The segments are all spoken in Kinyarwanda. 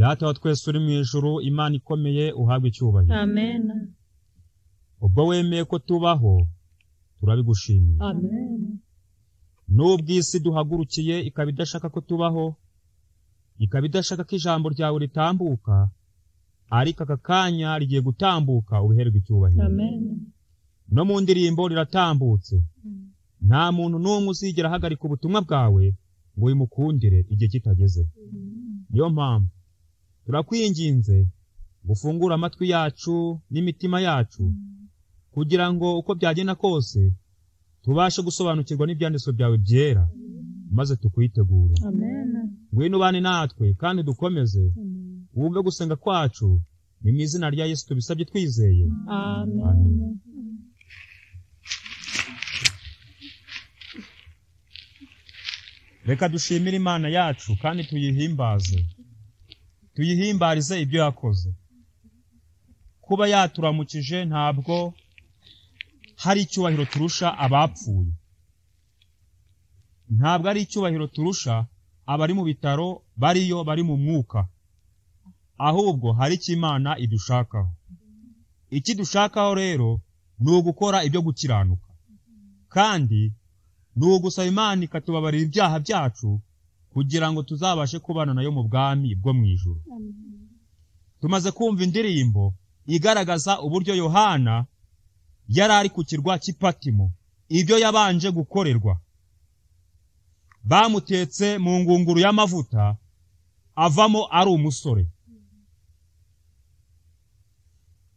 Data wa twese uri mu ijuru, Imana ikomeye, uhabwe icyubahiro. Amen. Ubwo wemeye ko tubaho, turabigushimiye. Amen. Nubwo isi duhagurukiye ikaba idashaka ko tubaho, ikaba idashaka ko ijambo ryawe ritambuka, ariko aka kanya rigiye gutambuka, ubiherwe icyubahiro. Amen. No mu ndirimbo riratambutse. Nta muntu n'umwe uzigera ahagarika ubutumwa bwawe ngo uyimukundire igihe kitageze. Niyo mpamvu turakwinginze gufungura amatwi yacu n'imitima yacu, kugira ngo uko byagenda kose tubashe gusobanukirwa n'ibyanditswe byawe byera, maze tukwitegure. Amen. Ngwino ubane natwe kandi dukomeze. Wumve gusenga kwacu, ni mu izina rya Yesu tubisabye twizeye. Amen. Reka dushimire Imana yacu kandi tuyihimbaze. Tuyihimbarize ibyo yakoze. Kuba yaturamukije ntabwo hari icyubahiro turusha abapfuye. Ntabwo ari icyubahiro turusha abari mu bitaro bariyo bari mu mwuka. Ahubwo hari icyo Imana idushakaho. Iki dushakaho rero ni ugukora ibyo gukiranuka. Kandi ni ugusaba Imana ikatubabarira ibyaha byacu, kugira ngo tuzabashe kubana nayo mu bwami bwo mu ijuru. Tumaze kumva indirimbo igaragaza uburyo Yohana yari ari ku kirwa cy'Ipatimo, ibyo yabanje gukorerwa. Bamutetse mu ngunguru y'amavuta, avamo ari umusore.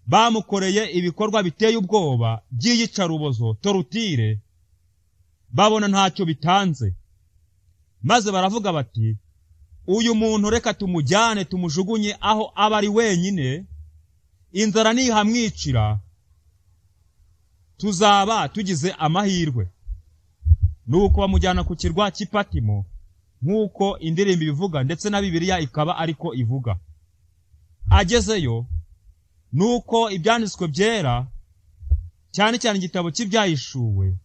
Bamukoreye ibikorwa biteye ubwoba by'iyicarubozo, torutire, babona ntacyo bitanze. Maze baravuga bati, uyu muntu reka tumujyane tumujugunye aho aba ari wenyine, inzara nihamwicira tuzaba tugize amahirwe. Nuko bamujyana ku kirwa cy'Ipatimo, nk'uko indirimbo ibivuga, ndetse na Bibiliya ikaba ariko ivuga. Agezeyo, nuko ibyanditswe byera, cyane cyane igitabo cy'ibyahishuwe,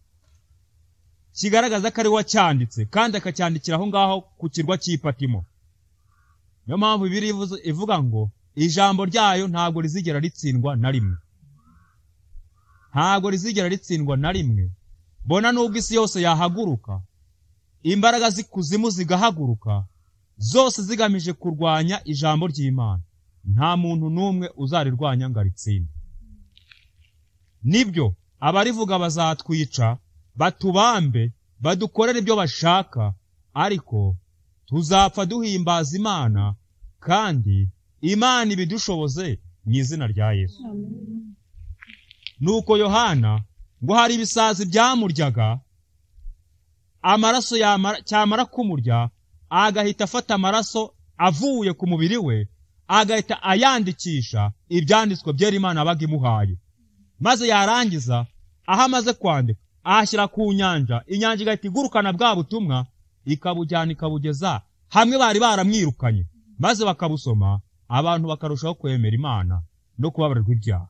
kigaragaza ko ari wacyanditse kandi akacyandikira aho ngaho ku kirwa cy'Ipatimo. Niyo mpamvu Bibiliya ivuga ngo ijambo ryayo ntabwo rizigera ritsindwa na rimwe. Ntabwo rizigera ritsindwa na rimwe. Bona nubwo isi yose yahaguruka, imbaraga z'ikuzimu zigahaguruka, zose zigamije kurwanya ijambo ry'Imana, nta muntu n'umwe uzarirwanya ngo aritsinde. Nibyo abarivuga bazatwica, batubambe, badukorera ibyo bashaka, ariko tuzapfa duhimbaza Imana, kandi Imana ibidushoboze mu izina rya Yesu. Nuko Yohana ngo hari ibisazi byamuryaga, amaraso cyamara kumurya, agahita afata amaraso avuye ku mubiri we, agahita ayandikisha ibyanditswe byera Imana abaga imuhaye. Maze yarangiza, aho amaze kwandika, ahashyira ku nyanja, inyanja igahita igurukana bwa butumwa, ikabujyana ikabugeza hamwe bari baramwirukanye, maze bakabusoma, abantu bakarushaho kwemera Imana no kubabarirwa ibyaha.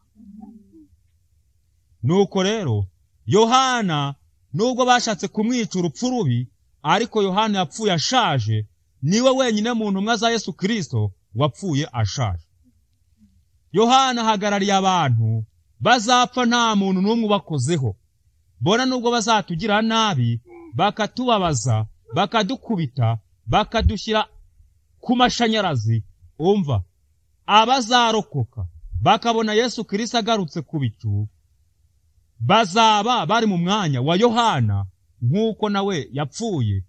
Nuko rero Yohana, nubwo bashatse kumwica urupfu rubi, ariko Yohana yapfuye ashaje. Niwe wenyine mu ntumwa za Yesu Kristo wapfuye ashaje. Yohana ahagarariye abantu bazapfa nta muntu n'umwe ubakozeho. Bona nubwo bazatugira nabi, bakatubabaza, bakadukubita, bakadushyira ku mashanyarazi, umva, abazarokoka bakabona Yesu Kristo agarutse ku bicu, bazaba bari mu mwanya wa Yohana, nk'uko nawe yapfuye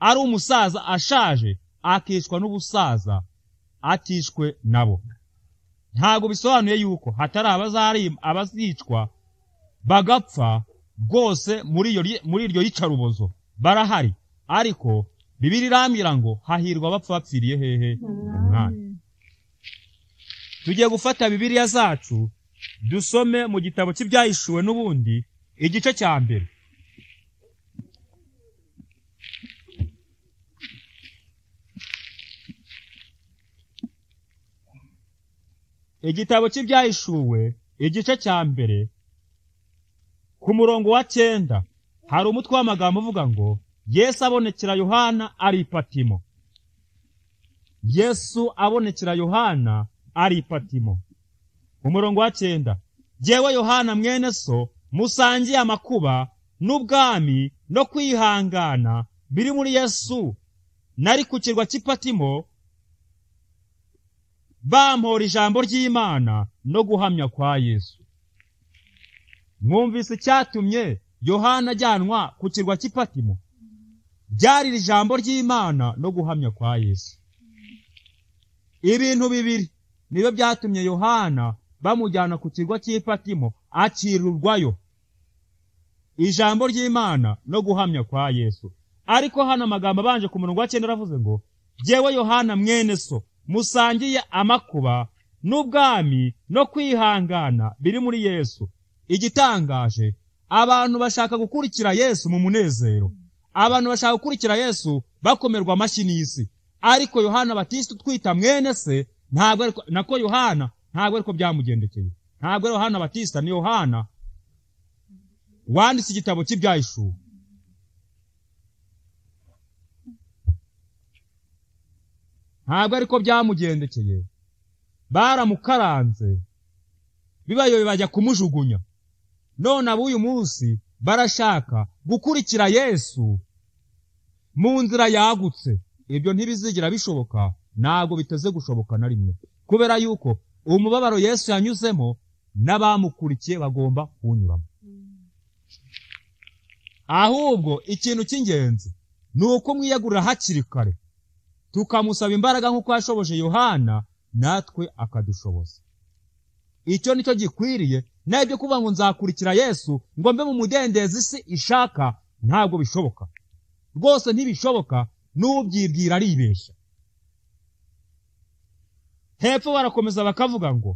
ari umusaza ashaje, akishwa n'ubusaza, atishwe nabo. Ntago bisobanuye yuko hatari abazicwa bagapfa bwose muri iryo yicarubozo, barahari, ariko Bibiliya irambwira ngo hahirwa abapfa bapfiriye hehe? Umwanya. Tugiye gufata Bibiliya zacu dusome mu gitabo cy'ibyahishuwe n'ubundi, igice cya mbere. Igitabo cy'ibyahishuwe igice cya mbere, ku murongo wa 9, hari umutwe w'amagambo uvuga ngo Yesu abonekera Yohana ari Ipatimo. Yesu abonekera Yohana ari i Patimo. Umurongo wa 9. Jyewe Yohana mwene so musangiye amakuba n'ubwami no kwihangana biri muri Yesu, nari ku kirwa cy'i Patimo bampora ijambo ry'Imana no guhamya kwa Yesu. Mwumvise icyatumye Yohana ajyanwa ku kirwa cy'i Patimo? Byari ijambo ry'Imana no guhamya kwa Yesu. Ibintu bibiri niyo byatumye Yohana bamujyana ku kirwa cy'i Patimo akirirwayo: ijambo ry'Imana no guhamya kwa Yesu. Ariko hano amagambo abanje ku murongo wa 9 aravuze ngo jyewe Yohana mwene so musangiye amakuba n'ubwami no kwihangana biri muri Yesu. Igitangaje, abantu bashaka gukurikira Yesu mu munezero, abantu bashaka gukurikira Yesu bakomerwa amashyi n'isi. Ariko Yohana Batista twita mwene se ntabwo Yohana ntabwo ariko byamugendekeye. Ntabwo Yohana Batista ni Yohana wanditse igitabo cy'Ibyahishuwe. Ntabwo ariko byamugendekeye. Baramukaranze bibayobe bajya kumujugunya. None abuyu munsi barashaka gukurikira Yesu mu nzira yagutse. Ibyo ntibizigera bishoboka, ntabwo biteze gushoboka na rimwe, kubera yuko umubabaro Yesu yanyuzemo n'abamukurikiye bagomba kunyuramo. Ahubwo ikintu cy'ingenzi ni uko mwiyagurira hakiri kare tukamusaba imbaraga nk'uko yashoboje Yohana, natwe akadushoboza. Icyo nicyo gikwiriye. Nabyo kuvuga ngo nzakurikira Yesu ngo mbe mu mudendezi isi ishaka, ntabwo bishoboka rwose, ntibishoboka. N'ubyibwira aribeshya. Hepfo barakomeza bakavuga ngo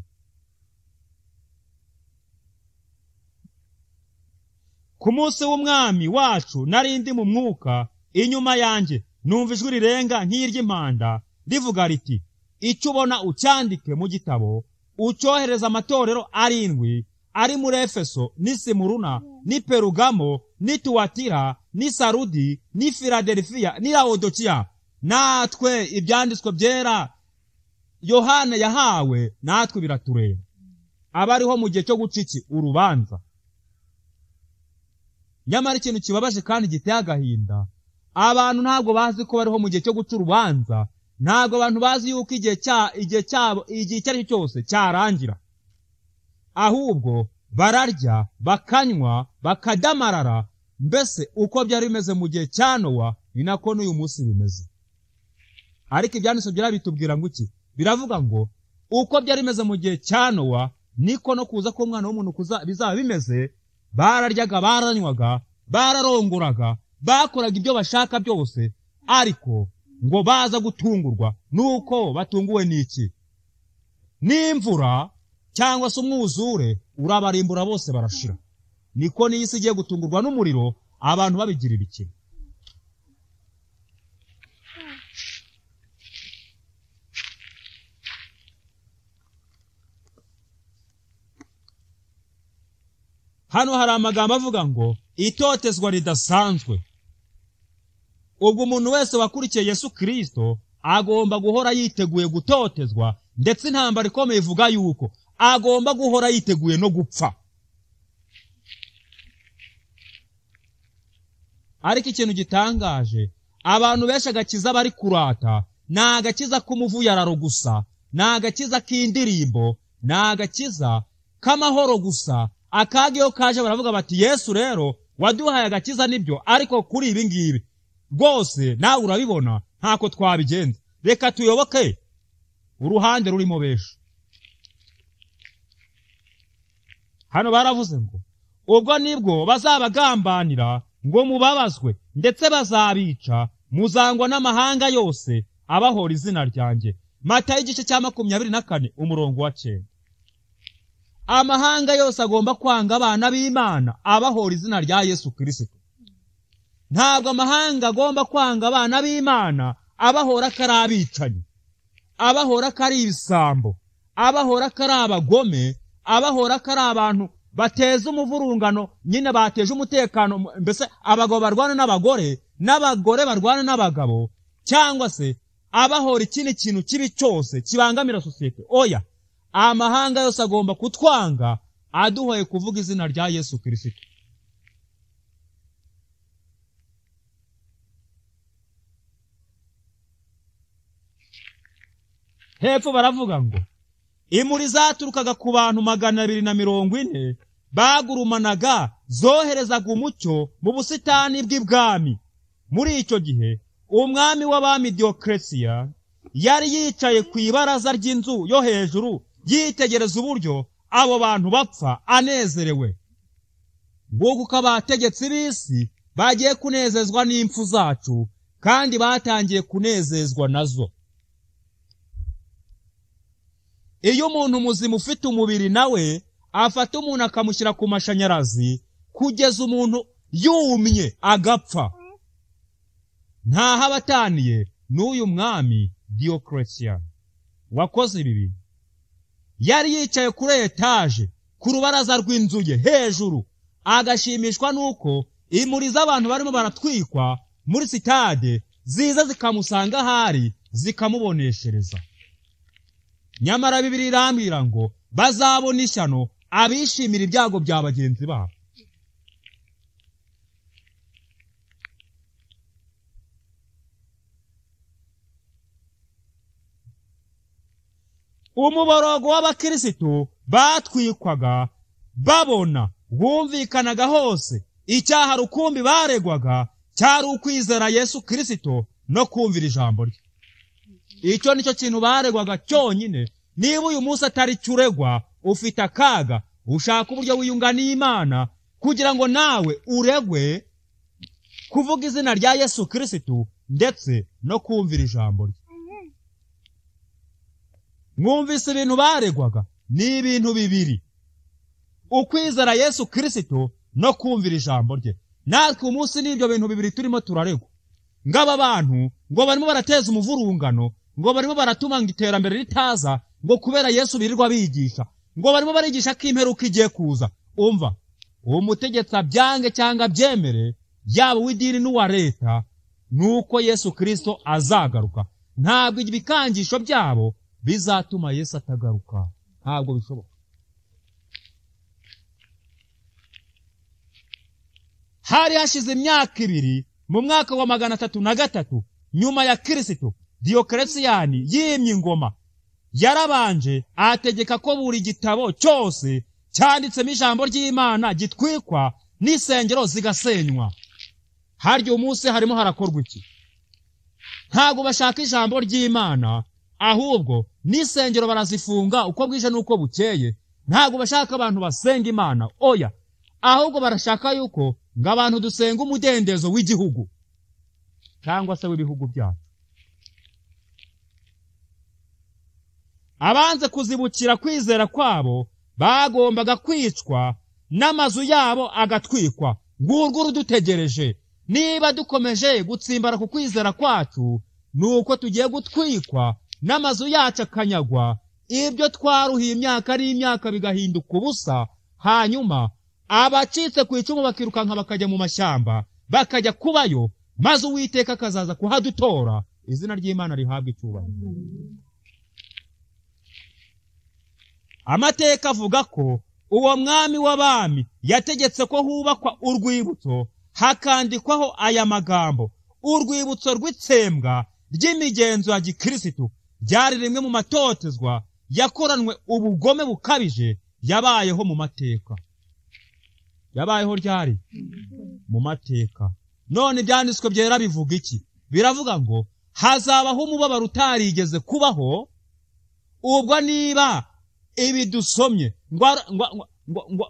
ku munsi w'umwami wacu narindi mu mwuka, inyuma yanjye numva ijwi rirenga nk'iry'impanda rivuga riti, icyo ubona ucyandike mu gitabo, ucyohereza amatorero 7 ari muri Efeso, n'i Simuruna, n'i Perugamo, n'i Tuwatira, n'i Sarudi, n'i Filadelfiya, n'i Laodikiya. Natwe ibyanditswe byera Yohana yahawe natwe biratureba. Abariho mu gihe cyo guca iki urubanza. Nyamara ikintu kibabaje kandi giteye agahinda, abantu ntabwo bazi ko bariho mu gihe cyo guca urubanza. Ntabwo abantu bazi yuko igihe icyo ari cyo cyose cyarangira. Ahubwo bararya, bakanywa, bakadamarara. Mbese uko byari bimeze mu gihe cya Nowa ni nako n'uyu munsi bimeze. Ariko ibyanditswe byera bitubwira ngo iki? Biravuga ngo uko byari bimeze mu gihe cya Nowa niko no kuza k'Umwana w'umuntu bizaba bimeze. Bararyaga, baranywaga, bararongoraga, bakoraga ibyo bashaka byose, ariko ngo baza gutungurwa nuko batunguwe n'iki? N'imvura cyangwa se umwuzure urabarimbura, bose barashira. Niko n'isi igiye gutungurwa n'umuriro, abantu babigira ibikino. Hano hari amagambo avuga ngo itotezwa ridasanzwe. Ubwo umuntu wese wakurikiye Yesu Kristo agomba guhora yiteguye gutotezwa, ndetse intambara ikomeye ivuga yuko agomba guhora yiteguye no gupfa. Ariko ikintu gitangaje, abantu benshi agakiza bari kurata ni agakiza k'umuvuyararo gusa, ni agakiza k'indirimbo, ni agakiza k'amahoro gusa. Akaga iyo kaje baravuga bati Yesu rero waduhaye agakiza nibyo, ariko kuri ibi ngibi rwose nawe urabibona ntako twabigenza, reka tuyoboke uruhande rurimo benshi. Hano baravuze ngo ubwo nibwo bazabagambanira ngo mubabazwe, ndetse bazabica, muzangwa n'amahanga yose abahora izina ryanjye. Matayo igice cya 24 umurongo wa 9. Amahanga yose agomba kwanga abana b'Imana abahora izina rya Yesu Kristo. Ntabwo amahanga agomba kwanga abana b'Imana abahora kari abicanyi, abahora kari ibisambo, abahora kari abagome, abahora kari abantu bateza umuvurungano, nyine bateje umutekano, mbese abagabo barwana n'abagore, n'abagore barwana n'abagabo, cyangwa se abahora ikindi kintu kibi cyose kibangamira sosiyete. Oya, amahanga yose agomba kutwanga aduhoye kuvuga izina rya Yesu Kristo. Hepfo baravuga ngo imuri zaturukaga ku bantu 240 bagurumanaga zoherezaga umucyo mu busitani bw'ibwami. Muri icyo gihe umwami w'abami Diocletian yari yicaye ku ibaraza ry'inzu yo hejuru yitegereza uburyo abo bantu bapfa anezerewe. Nguko uko abategetsi b'isi bagiye kunezezwa n'impfu zacu kandi batangiye kunezezwa nazo. Iyo umuntu muzima ufite umubiri nawe afata umuntu akamushyira ku mashanyarazi kugeza umuntu yumye agapfa, ntaho abataniye n'uyu mwami Diocletian wakoze ibi bintu. Yari yicaye kuri etaje ku rubaraza rw'inzu ye hejuru, agashimishwa nuko imuri z'abantu barimo baratwikwa muri sitade ziza zikamusanga ahari zikamuboneshereza. Nyamara Bibiliya irambwira ngo bazabona ishyano abishimira ibyago bya bagenzi babo. Umuborogo w'abakirisitu batwikwaga babona wumvikanaga hose. Icyaha rukumbi baregwaga cyari ukwizera Yesu Kristo no kumvira ijambo rye. Icyo nicyo kintu baregwaga cyonyine. Niba uyu munsi atari cyuregwa, ufite akaga, ushaka uburyo wiyunga n'Imana kugira ngo nawe uregwe kuvuga izina rya Yesu Kristo ndetse no kumvira ijambo rye. Mwumvise ibintu baregwaga ni ibintu bibiri: ukwizera Yesu Kristo no kumvira ijambo rye. Natwe umunsi n'ibyo bintu bibiri turimo turaregwa. Ngaba bantu ngo barimo barateza umuvurungano, ngo barimo baratuma ngo iterambere ritaza, ngo kubera Yesu birirwa bigisha, ngo barimo barigisha ko imperuka igiye kuza. Umva, uwo mutegetsi abyange cyangwa byemere, yaba w'idini n'uwa leta, nuko Yesu Kristo azagaruka. Ntabwo ibikangisho byabo bizatuma Yesu atagaruka. Ntabwo bishoboka. Hari hashize imyaka 2 mu mwaka wa 303 nyuma ya Kristo, Diocletian yimye ingoma. Yarabanje ategeka ko buri gitabo cyose cyanditsemo ijambo ry'Imana gitwikwa n'isengero zigasenywa. Haryo umunsi harimo harakorwa iki? Ntago bashaka ijambo ry'Imana, ahubwo n'isengero barazifunga uko bwije n'uko bukeye. Ntago bashaka abantu basenga Imana, oya, ahubwo barashaka yuko ngo abantu dusenga umudendezo w'igihugu cyangwa se w'ibihugu byacu. Abanze kuzibukira kwizera kwabo bagombaga kwicwa n'amazu yabo agatwikwa. Ngurwo rudutegereje. Niba dukomeje gutsimbara ku kwizera kwacu, nuko tugiye gutwikwa n'amazu yacu akanyagwa, ibyo twaruhiye imyaka n'imyaka bigahinduka ubusa. Hanyuma abacitse ku icumu bakirukanka bakajya mu mashyamba bakajya kubayo, maze Uwiteka akazaza kuhadutora. Izina ry'Imana rihabwa icyubahiro. Amateka avuga ko uwo mwami w'abami yategetse ko hubakwa urwibutso, hakandikwaho aya magambo: urwibutso rw'itsembwa ry'imigenzo ya gikristo. Ryari rimwe mu matotezwa yakoranwe ubugome bukabije yabayeho mu mateka. Yabayeho ryari? Mu mateka. None ibyanditswe byera bivuga iki? Biravuga ngo hazabaho umubabaro utarigeze kubaho. Ubwo niba ibi dusomye ngo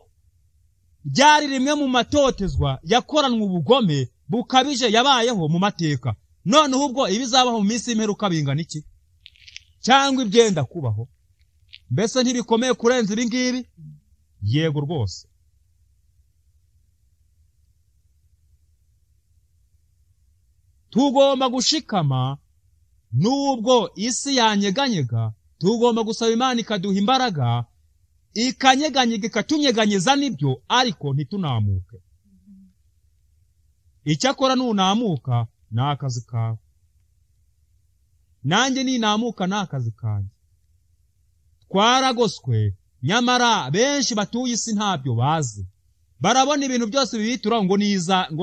byari rimwe mu matotezwa yakoranwe ubugome bukabije yabayeho mu mateka, none ubwo ibizabaho mu minsi y'imperuka bingana iki? Cyangwa ibyenda kubaho? Mbese ntibikomeye kurenza ibi ngibi? Yego rwose. Tugomba gushikama nubwo isi yanyeganyega. Tugomba gusaba Imana ikaduha imbaraga, ikanyeganyega ikatunyeganyeza nibyo, ariko ntitunamuke. Icyakora nunamuka ni akazi kawe. nanjye ninamuka n'akazi kanjye. Twaragoswe, nyamara benshi batuye isi ntabyo bazi. Barabona ibintu byose bibitura ngo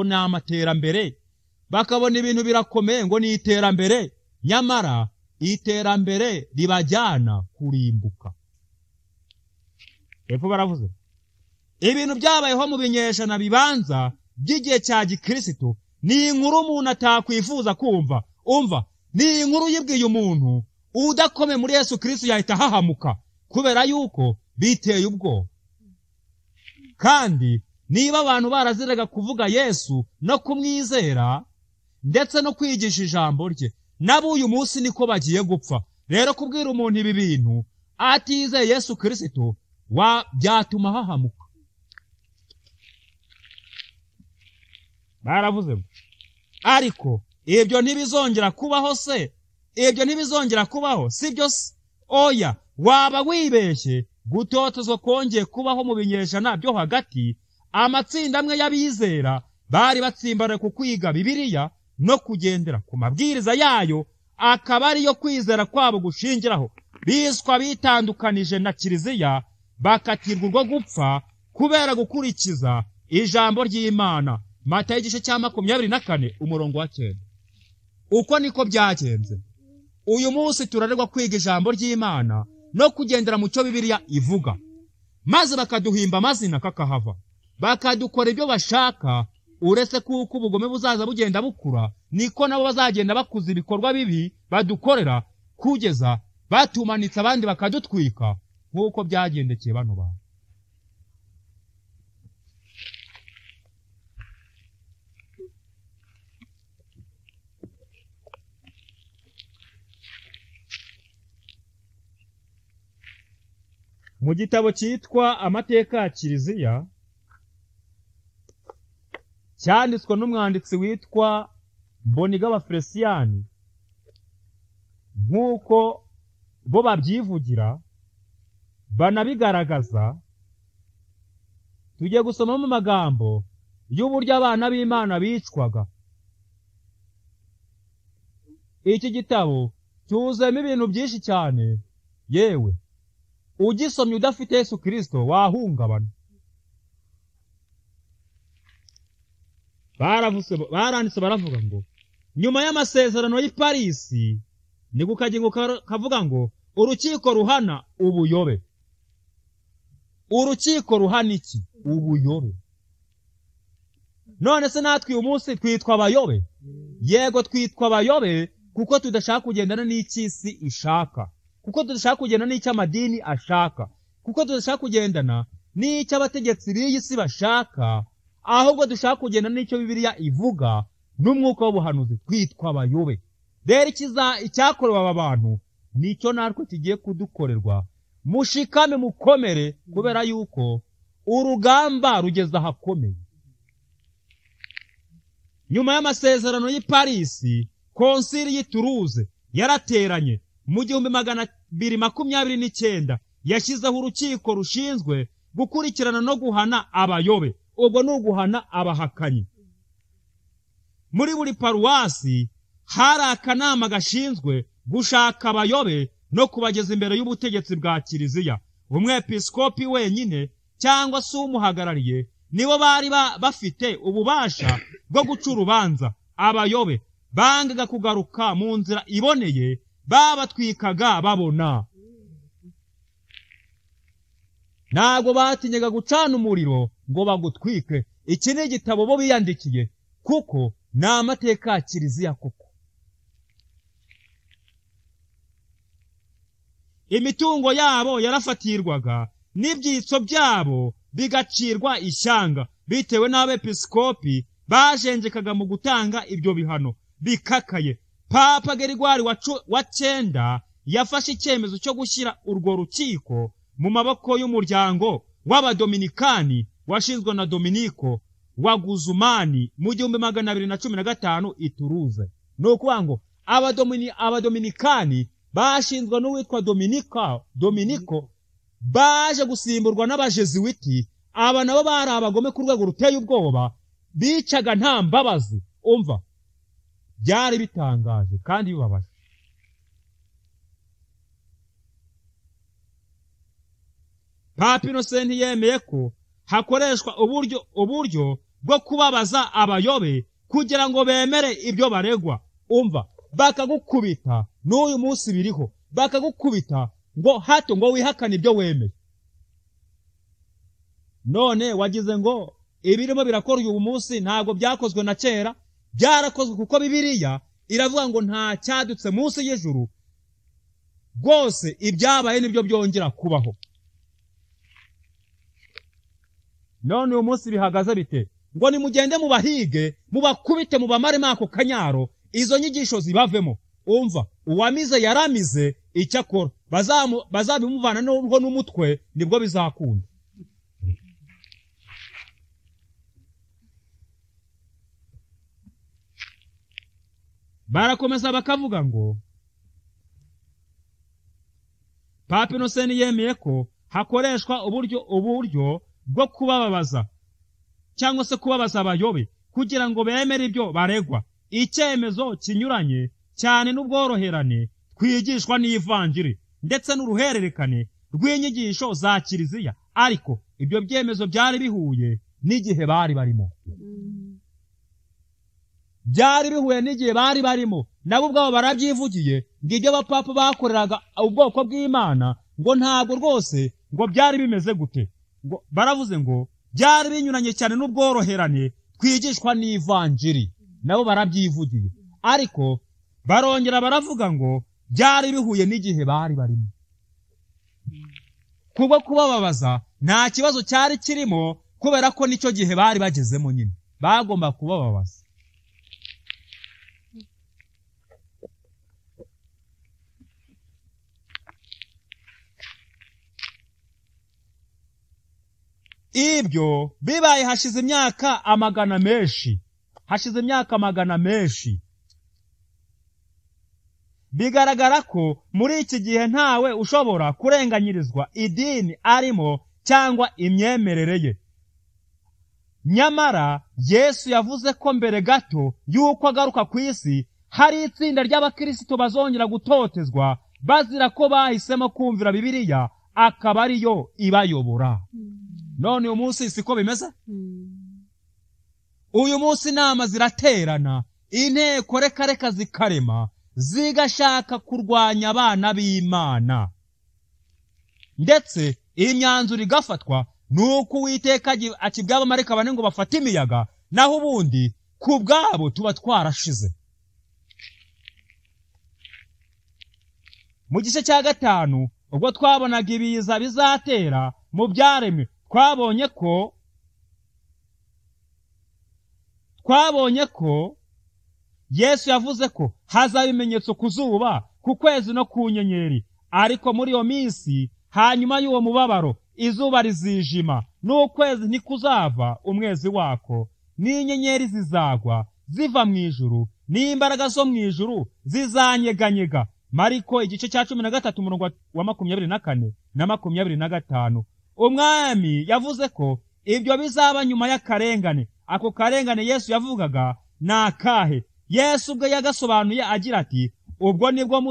ni amaterambere, bakabona ibintu birakomeye ngo ni iterambere, nyamara iterambere ribajyana kurimbuka. Epfo baravuze ibintu byabayeho mu binyejana bibanza by'igihe cya gikristo ni inkuru umuntu atakwifuza kumva. Umva, ni inkuru yibwiye umuntu udakome muri Yesu Kristo yahita hahamuka, kubera yuko biteye ubwoba. Kandi niba abantu baraziraga kuvuga Yesu no kumwizera ndetse no kwigisha ijambo rye, nabo uyu munsi niko bagiye gupfa. Rero kubwira umuntu ibi bintu atizeye Yesu Kristo byatuma hahamuka. Baravuze ariko ibyo ntibizongera kubaho se? Ibyo ntibizongera kubaho, sibyo se? Oya, waba wibeshye. Gutotezwa kongeye kubaho mu binyejana byo hagati. Amatsinda amwe y'abizera bari batsimbaraye ku kwiga Bibiliya no kugendera ku mabwiriza yayo, akaba ariyo kwizera kwabo gushingiraho. Biswa bitandukanije na Kiliziya, bakatirwa urwo gupfa kubera gukurikiza ijambo ry'Imana. Matayo igice cya 24 umurongo wa 9. Uko niko byagenze. Uyu munsi turarerwa kwiga ijambo ry'Imana no kugendera mu cyo Bibiliya ivuga, maze bakaduhimba amazina kakahava, bakadukora ibyo bashaka. Uretse kuko ubugome buzaza bugenda bukura, niko nabo bazagenda bakuza ibikorwa bibi badukorera, kugeza batumanitse abandi bakadutwika, nk'uko byagendekeye bano bantu. Mu gitabo cyitwa Amateka ya Kiliziya, cyanditswe n'umwanditsi witwa Mbonigaba Felicien, nk'uko bo babyivugira banabigaragaza, tugiye gusomamo amagambo y'uburyo abana b'Imana bicwaga. Iki gitabo cyuzuyemo ibintu byinshi cyane, yewe ugisomye udafite Yesu Kristo wahungabana. Baranditse baravuga ngo nyuma y'amasezerano y'i Parisi ni kukagingo kavuga ngo urukiko ruhana ubuyobe. Urukiko ruhana iki? Ubuyobe. None se natwe uyu munsi twitwa abayobe? Yego twitwa abayobe kuko tudashaka kugendana n'icy'isi ishaka, kuko tudashaka kugendana n'icy'amadini ashaka, kuko tudashaka kugendana n'icy'abategetsi b'iyi si bashaka, ahubwo dushaka kugendana n'icyo Bibiliya ivuga n'umwuka w'ubuhanuzi. Twitwa abayobe. Rero icyakorewe aba bantu nicyo natwe kigiye kudukorerwa. Mushikame mukomere, kubera yuko urugamba rugeze ahakomeye. Nyuma y'amasezerano y'i Parisi, konsili y'i Toulouse yarateranye mu 1229 yashyizeho urukiko rushinzwe gukurikirana no guhana abayobe. Ubwo ni uguhana abahakanyi. Muri buri paruwasi hari akanama gashinzwe gushaka abayobe no kubageza imbere y'ubutegetsi bwa Kiliziya. Umwepiskopi wenyine cyangwa se umuhagarariye nibo bari bafite ububasha bwo guca urubanza. Abayobe bangaga kugaruka mu nzira iboneye, babatwikaga babona. Ntabwo batinyaga gucana umuriro ngo bagutwike. Iki ni igitabo bo biyandikiye, kuko ni amateka ya Kiliziya koko. Imitungo yabo yarafatirwaga, n'ibyitso byabo bigacirwa ishyanga, bitewe n'abepiskopi bajenjekaga mu gutanga ibyo bihano bikakaye. Papa Gerigwari wa 9 yafashe icyemezo cyo gushyira urwo rukiko mu maboko y'umuryango w'abadominikani washinzwe na Dominiko wa Guzumani mu 1215 i Toulouse. Ni ukuvuga ngo abadominikani bashinzwe n'uwitwa Dominiko baje gusimburwa n'abajesuiti. Aba nabo bari abagome ku rwego ruteye ubwoba, bicaga nta mbabazi. Umva, byari bitangaje kandi bibabaje. Papa Innocent yemeye ko hakoreshwa uburyo bwo kubabaza abayobe kugira ngo bemere ibyo baregwa. Umva, bakagukubita, n'uyu munsi biriho, bakagukubita ngo hato ngo wihakane ibyo wemeye. None wagize ngo ibirimo birakora uyu munsi ntabwo byakozwe na kera, byarakozwe kuko Bibiliya iravuga ngo nta cyadutse munsi y'ijuru, rwose ibyabaye nibyo byongera kubaho. None uyu munsi bihagaze bite? Ngo nimugende mubahige, mubakubite, mubamaremo ako kanyaro, izo nyigisho zibavemo. Umva, uwamize yaramize, icyo akora bazabimuvana n'umutwe, nibwo bizakunda. Barakomeza bakavuga ngo Papa Innocent yemeye ko hakoreshwa uburyo bwo kubabaza cyangwa se kubabaza abayobe kugira ngo bemere ibyo baregwa. Icyemezo kinyuranye cyane n'ubworoherane twigishwa n'ivanjiri ndetse n'uruhererekane rw'inyigisho za Kiliziya, ariko ibyo byemezo byari bihuye n'igihe bari barimo. Byari bihuye n'igihe bari barimo, nabo ubwabo barabyivugiye ngo ibyo abapapa bakoreraga ubwoko bw'Imana ngo ntabwo rwose ngo byari bimeze gute. Ngo baravuze ngo byari binyuranye cyane n'ubworoherane twigishwa n'ivanjiri, nabo barabyivugiye, ariko barongera baravuga ngo byari bihuye n'igihe bari barimo. Kubwo kubababaza nta kibazo cyari kirimo, kubera ko nicyo gihe bari bagezemo nyine, bagomba kubababaza. Ibyo bibaye hashize imyaka amagana menshi. Bigaragara ko muri iki gihe ntawe ushobora kurenganyirizwa idini arimo cyangwa imyemerere ye. Nyamara Yesu yavuze ko mbere gato yuko agaruka ku isi hari itsinda ry'abakristo bazongera gutotezwa bazira ko bahisemo kumvira Bibiliya, akaba ariyo ibayobora. None uyu munsi siko bimeze? Uyu munsi inama ziraterana, inteko reka zikarema, zigashaka kurwanya abana b'Imana, ndetse imyanzuro igafatwa nuko Uwiteka akibwira abamarayika bane ngo bafate imiyaga, naho ubundi ku bwabo tuba twarashize. Mu gice cya 5 ubwo twabonaga ibiza bizatera mu byaremwe, twabonye ko Yesu yavuze ko hazaba ibimenyetso ku zuba, ku kwezi no ku nyenyeri, ariko muri iyo minsi hanyuma y'uwo mubabaro izuba rizijima, n'ukwezi ntikuzava umwezi wako, n'inyenyeri zizagwa ziva mu ijuru, n'imbaraga zo mu ijuru zizanyeganyega. Mariko igice cya 13 umurongo wa 24 na 25. Umwami yavuze ko ibyo bizaba nyuma y'akarengane. Ako karengane Yesu yavugaga nakahe? Yesu ubwo yagasobanuye agira ati, ubwo nibwo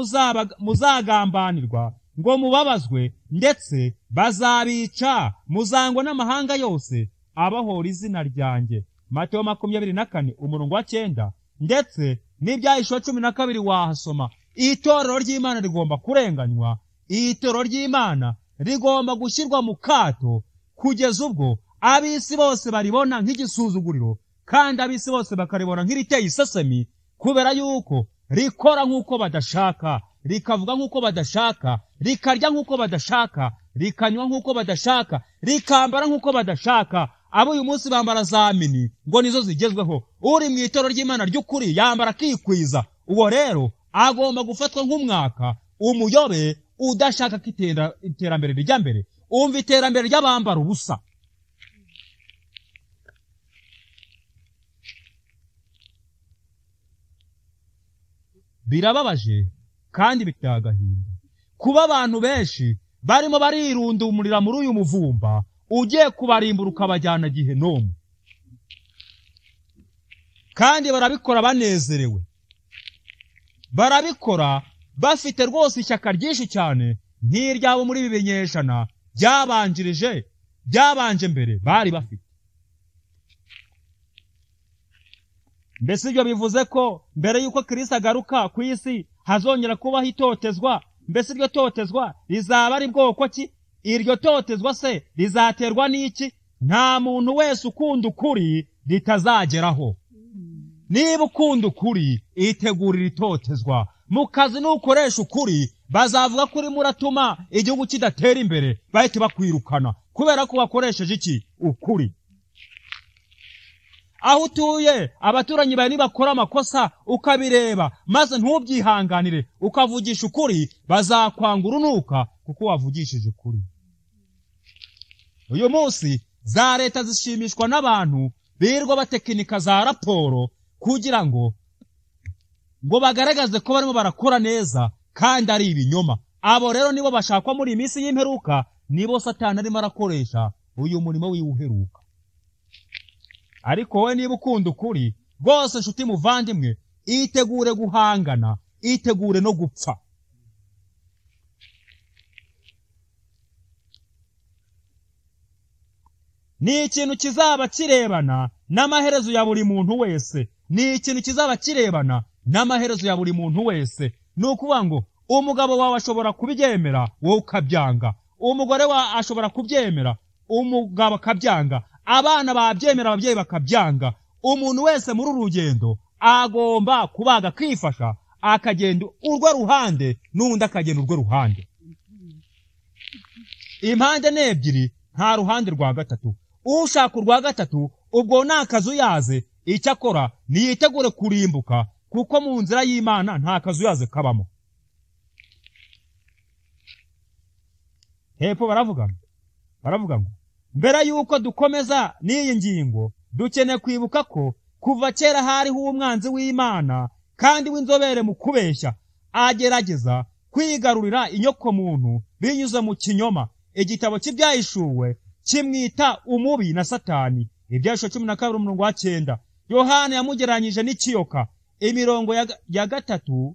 muzagambanirwa ngo mubabazwe, ndetse bazabica, muzangwa n'amahanga yose abahora izina ryanjye. Mateyo 24 umurongo wa 9. Ndetse n'Ibyahishuwe 12 wahasoma. Itorero ry'Imana rigomba kurenganywa, itorero ry'Imana rigomba gushyirwa mu kato kugeza ubwo ab'isi bose baribona nk'igisuzuguriro, kandi ab'isi bose bakaribona nk'iriteye isesemi, kubera yuko rikora nk'uko badashaka, rikavuga nk'uko badashaka, rikarya nk'uko badashaka, rikanywa nk'uko badashaka, rikambara nk'uko badashaka. Abo uyu munsi bambara za mini ngo nizo zigezweho. Uri mu itorero ry'Imana ry'ukuri yambara akikwiza, uwo rero agomba gufatwa nk'umwaka, umuyobe udashaka ko iterambere rijya mbere. Umva iterambere ry'abambara ubusa. Birababaje kandi biteye agahinda kuba abantu benshi barimo barirundumurira muri uyu muvumba ugiye kubarimbura ukabajyana Gihenomu, kandi barabikora banezerewe, barabikora bafite rwose ishyaka ryinshi cyane nk'iryabo muri ibi binyejana byabanje mbere bari bafite. Mbese ibyo bivuze ko mbere y'uko Kristo agaruka ku isi hazongera kubaho itotezwa? Mbese iryo totezwa rizaba ari bwoko ki? Iryo totezwa se rizaterwa n'iki? Nta muntu wese ukunda ukuri ritazageraho. Niba ukunda ukuri, itegurira itotezwa. Mu kazi nukoresha ukuri, bazavuga ko urimo uratuma igihugu kidatera imbere, bahita bakwirukana kubera ko wakoresheje iki? Ukuri. Aho utuye abaturanyi bawe nibakora amakosa ukabireba maze ntubyihanganire ukavugisha ukuri, bazakwanga urunuka kuko wavugishije ukuri. Uyu munsi za leta zishimishwa n'abantu birirwa batekinika za raporo kugira ngo bagaragaze ko barimo barakora neza kandi ari ibinyoma. Abo rero nibo bashakwa muri iminsi y'imperuka, nibo Satani arimo arakoresha uyu murimo w'iwuheruka. Ariko wowe niba ukunda ukuri rwose, nshuti muvandimwe, itegure guhangana, itegure no gupfa. Ni ikintu kizaba kirebana n'amaherezo ya buri muntu wese. Ni ikintu kizaba kirebana n'amaherezo ya buri muntu wese. Ni ukuvuga ngo umugabo wawe ashobora kubyemera, wowe ukabyanga. Umugore wawe ashobora kubyemera, umugabo akabyanga. Abana babyemera, ababyeyi bakabyanga. Umuntu wese muri uru rugendo agomba kubaga kwifasha, akagenda urwo ruhande n'undi akagenda urwo ruhande. Impande n'ebyiri, nta ruhande rwa gatatu. Ushaka urwa gatatu ubwo nakazuyaze, icyo akora niyitegure kurimbuka, kuko mu nzira y'Imana nta kazuyaze kabamo. Hepfo baravuga ngo mbere yuko dukomeza n'iyi ngingo, dukeneye kwibuka ko kuva kera hariho umwanzi w'Imana kandi w'inzobere mu kubeshya, agerageza kwigarurira inyoko muntu binyuze mu kinyoma. Igitabo cy'Ibyahishuwe kimwita umubi na Satani. Ibyahishwe 12:9. Yohana yamugeranyije n'ikiyoka. Imirongo ya 3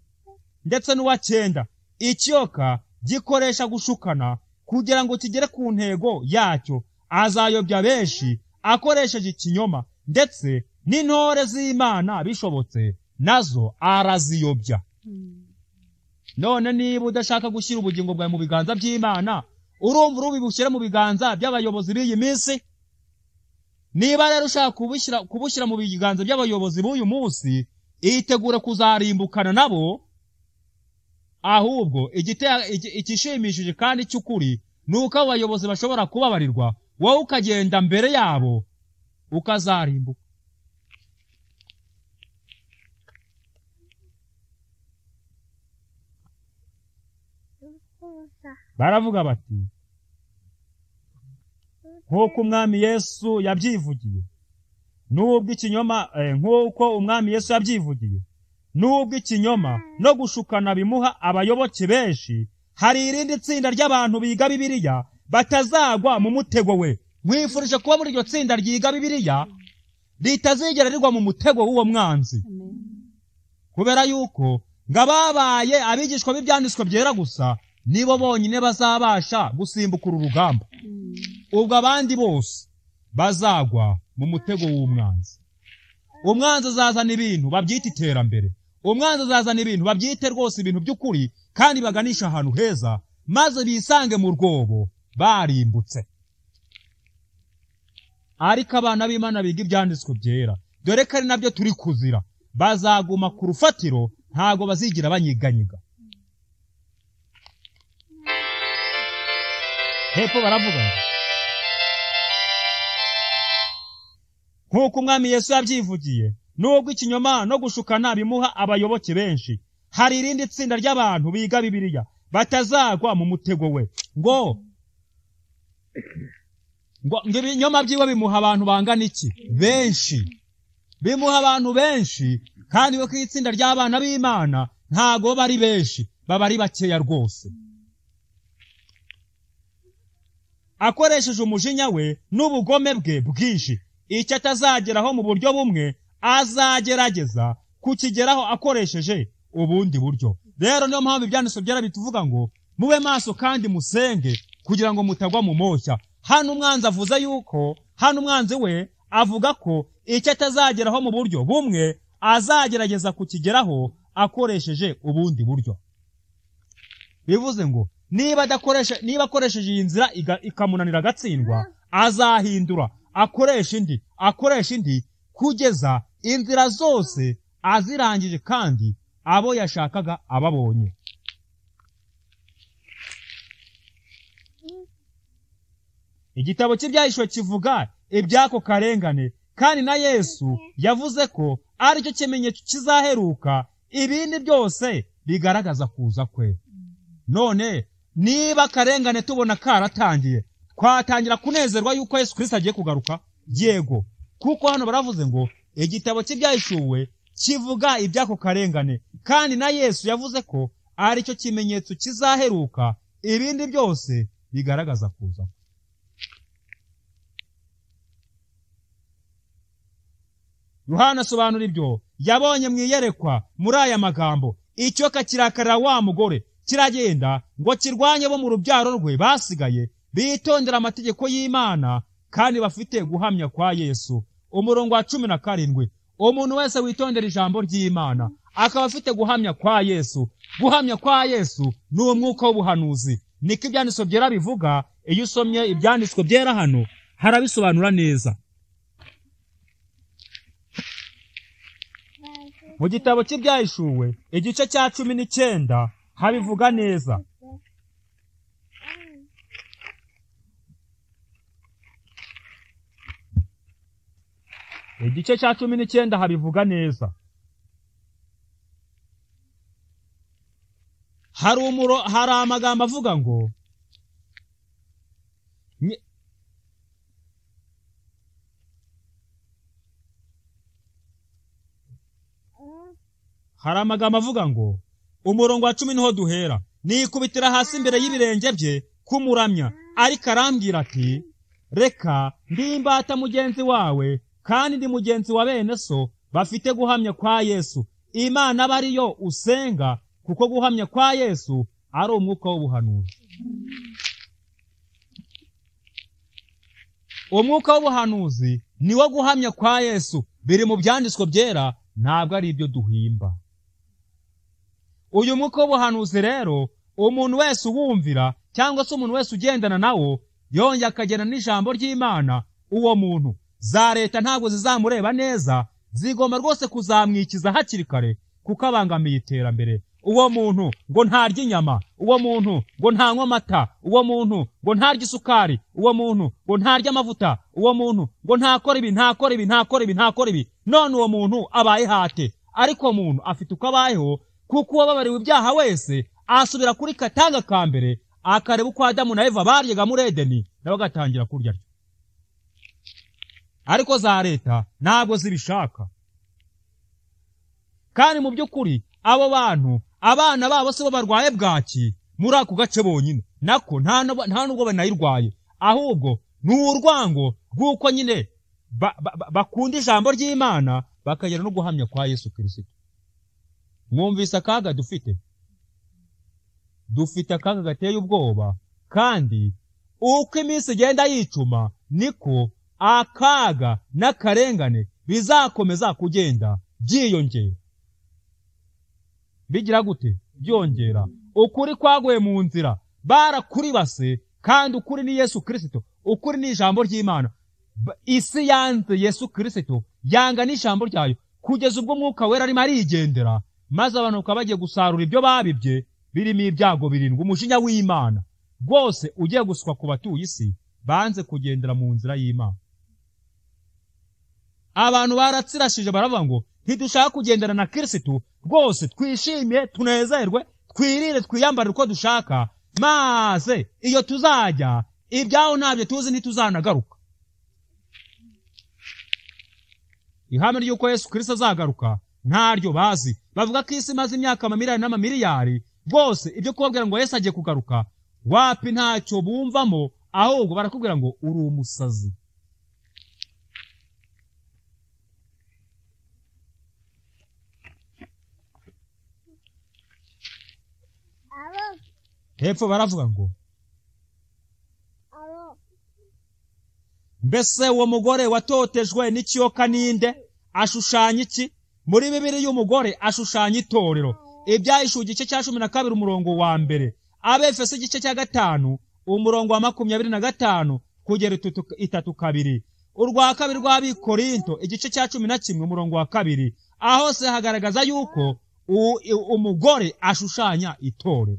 ndetse n'uwa 9. Ikiyoka gikoresha gushukana kugira ngo kigere ku ntego yacyo. Azayobya benshi akoresheje ikinyoma, ndetse n'intore z'Imana bishobotse nazo araziyobya. None niba udashaka gushyira ubugingo bwawe mu biganza by'Imana, urumva urubibushyira mu biganza by'abayobozi b'iyi minsi? Niba rero ushaka kubushyira mu biganza by'abayobozi b'uyu munsi, itegure kuzarimbukana nabo. Ahubwo igishimishije kandi cy'ukuri nuko abayobozi bashobora kubabarirwa, wowe ukagenda mbere yabo ukazarimbuka. Baravuga bati nk'uko umwami Yesu yabyivugiye, nubwo ikinyoma nk'uko umwami Yesu yabyivugiye, nubwo ikinyoma no gushukana bimuha abayoboke benshi, hari irindi tsinda ry'abantu biga Bibiliya batazagwa mu mutego we. Mwifurije kuba muri iryo tsinda ryiga Bibiliya ritazigera rigwa mu mutego w'uwo mwanzi, kubera yuko ngababaye abigishwa b'ibyanditswe byera gusa nibo bonyine bazabasha gusimbuka uru rugamba. Ubwo abandi bose bazagwa mu mutego w'umwanzi. Umwanzi azazana ibintu babyita iterambere. Umwanzi azazana ibintu babyite rwose ibintu by'ukuri kandi baganisha ahantu heza, maze bisange mu rwobo barimbutse. Ariko abana b'Imana biga ibyanditswe byera, dore ko ari nabyo turi kuzira, bazaguma ku rufatiro, ntago bazigira banyiganyiga. Hepfo baravuga nk'uko umwami Yesu yabyivugiye, nubwo ikinyoma no gushukana bimuha abayoboke benshi, hari irindi tsinda ry'abantu biga Bibiliya batazagwa mu mutego we. Ngo ibinyoma byiwe bimuha abantu bangana iki? Benshi. Bimuha abantu benshi, kandi ko itsinda ry'abana b'Imana ntago bari benshi, baba ari bakeya rwose. Akoresheje umujinya we n'ubugome bwe bwinshi, icyo atazageraho mu buryo bumwe azagerageza kukigeraho akoresheje ubundi buryo. Rero niyo mpamvu ibyanditswe byera bituvuga ngo mube maso kandi musenge, kugira ngo mutagwa mu moshya. Hano umwanzi avuze yuko, hano umwanzi we avuga ko icyo atazageraho mu buryo bumwe azagerageza kukigeraho akoresheje ubundi buryo. Bivuze ngo niba akoresheje iyi nzira ikamunanira agatsindwa, azahindura akoresha indi kugeza inzira zose azirangije kandi abo yashakaga ababonye. Igitabo cy'Ibyahishuwe kivuga iby'ako karengane, kandi na Yesu yavuze ko ari cyo kimenyetso kizaheruka ibindi byose bigaragaza kuza kwe. None niba akarengane tubona karatangiye, twatangira kunezerwa yuko Yesu Kristo agiye kugaruka? Yego, kuko hano baravuze ngo igitabo cy'Ibyahishuwe kivuga iby'ako karengane, kandi na Yesu yavuze ko ari cyo kimenyetso kizaheruka ibindi byose bigaragaza kuza kwe. Yohana asobanura ibyo yabonye mu iyerekwa muri aya magambo: icyoka kirakarira wa mugore, kiragenda ngo kirwanye bo mu rubyaro rwe basigaye bitondera amategeko y'Imana kandi bafite guhamya kwa Yesu. Umurongo wa 17, umuntu wese witondera ijambo ry'Imana akaba afite guhamya kwa Yesu. Guhamya kwa Yesu ni umwuka w'ubuhanuzi, niko ibyanditswe byera bivuga. Iyo usomye ibyanditswe byera hano harabisobanura neza. Mu gitabo cy'Ibyahishuwe igice cya 19 habivuga neza. Igice cya 19 habivuga neza. Hari amagambo avuga ngo umurongo wa 10 niho duhera: nikubitira hasi imbere y'ibirenge bye kumuramya, ariko arambwira ati, reka ndimbata mugenzi wawe kandi ndi mugenzi wa bene so bafite guhamya kwa Yesu. Imana aba ariyo usenga, kuko guhamya kwa Yesu ari umwuka w'ubuhanuzi. Umwuka w'ubuhanuzi niwo guhamya kwa Yesu, biri mu byanditswe byera, ntabwo ari ibyo duhimba. Uyu mwuka w'ubuhanuzi rero, umuntu wese uwumvira cyangwa se umuntu wese ugendana nawo yongeye akagena n'ijambo ry'Imana, uwo muntu za leta ntabwo zizamureba neza, zigomba rwose kuzamwikiza hakiri kare, kuko abangamiye iterambere. Uwo muntu ngo ntarya inyama, uwo muntu ngo ntanywa amata, uwo muntu ngo ntarya isukari, uwo muntu ngo ntarya amavuta, uwo muntu ngo ntakora ibi. None uwo muntu abaye hate. Ariko umuntu afite uko abayeho, kuko uwababariwe ibyaha wese asubira kuri katanga ka mbere, akareba uko Adamu na Eva baryaga muri Edeni, nabo agatangira kurya. Ariko za leta ntabwo zibishaka. Kandi mu by'ukuri abo bantu, abana babo se bo barwaye bwaki muri ako gace bonyine, nako nta nubwo banayirwaye, ahubwo ni urwango rw'uko nyine bakunda ijambo ry'Imana bakagera no guhamya kwa Yesu Kristo. Mwumvise akaga dufite? Dufite akaga gateye ubwoba, kandi uko iminsi igenda yicuma niko akaga n'akarengane bizakomeza kugenda byiyongera. Bigira gute? Byongera. Ukuri kwaguye mu nzira, barakuribase, kandi ukuri ni Yesu Kristo, ukuri ni ijambo ry'Imana. Isi yanze Yesu Kristo, yanga n'ijambo ryayo, kugeza ubwo Mwuka Wera arimo arigendera, maze abantu bakaba bagiye gusarura ibyo babibye, birimo ibyago 7, umujinya w'Imana rwose ugiye guswa ku batuye isi banze kugendera mu nzira y'Imana. Abantu baratsirashije baravuga ngo ntidushaka kugendana na Kristo, rwose twishimye, tunezerwe, twirire, twiyambare uko dushaka, maze iyo tuzajya ibyaho ntabyo tuzi, ntituzanagaruka. Ihame ry'uko Yesu Kristo azagaruka ntaryo bazi. Bavuga ko isi imaze imyaka amamiliyari n'amamiliyari, rwose ibyo kubabwira ngo Yesu agiye kugaruka, wapi ntacyo bumvamo, ahubwo barakubwira ngo uri umusazi. Hepfo baravuga ngo mbese uwo mugore watotejwe n'ikiyoka ninde? Ashushanya iki? Muri Bibiliya y'umugore ashushanya itorero. Ibyahishuwe igice cya 12 umurongo wa mbere, Abefeso igice cya 5 umurongo wa 25 kugera 32, urwa kabiri rw'Abikorinto igice cya 11 umurongo wa 2, aho se hagaragaza yuko umugore ashushanya itorero.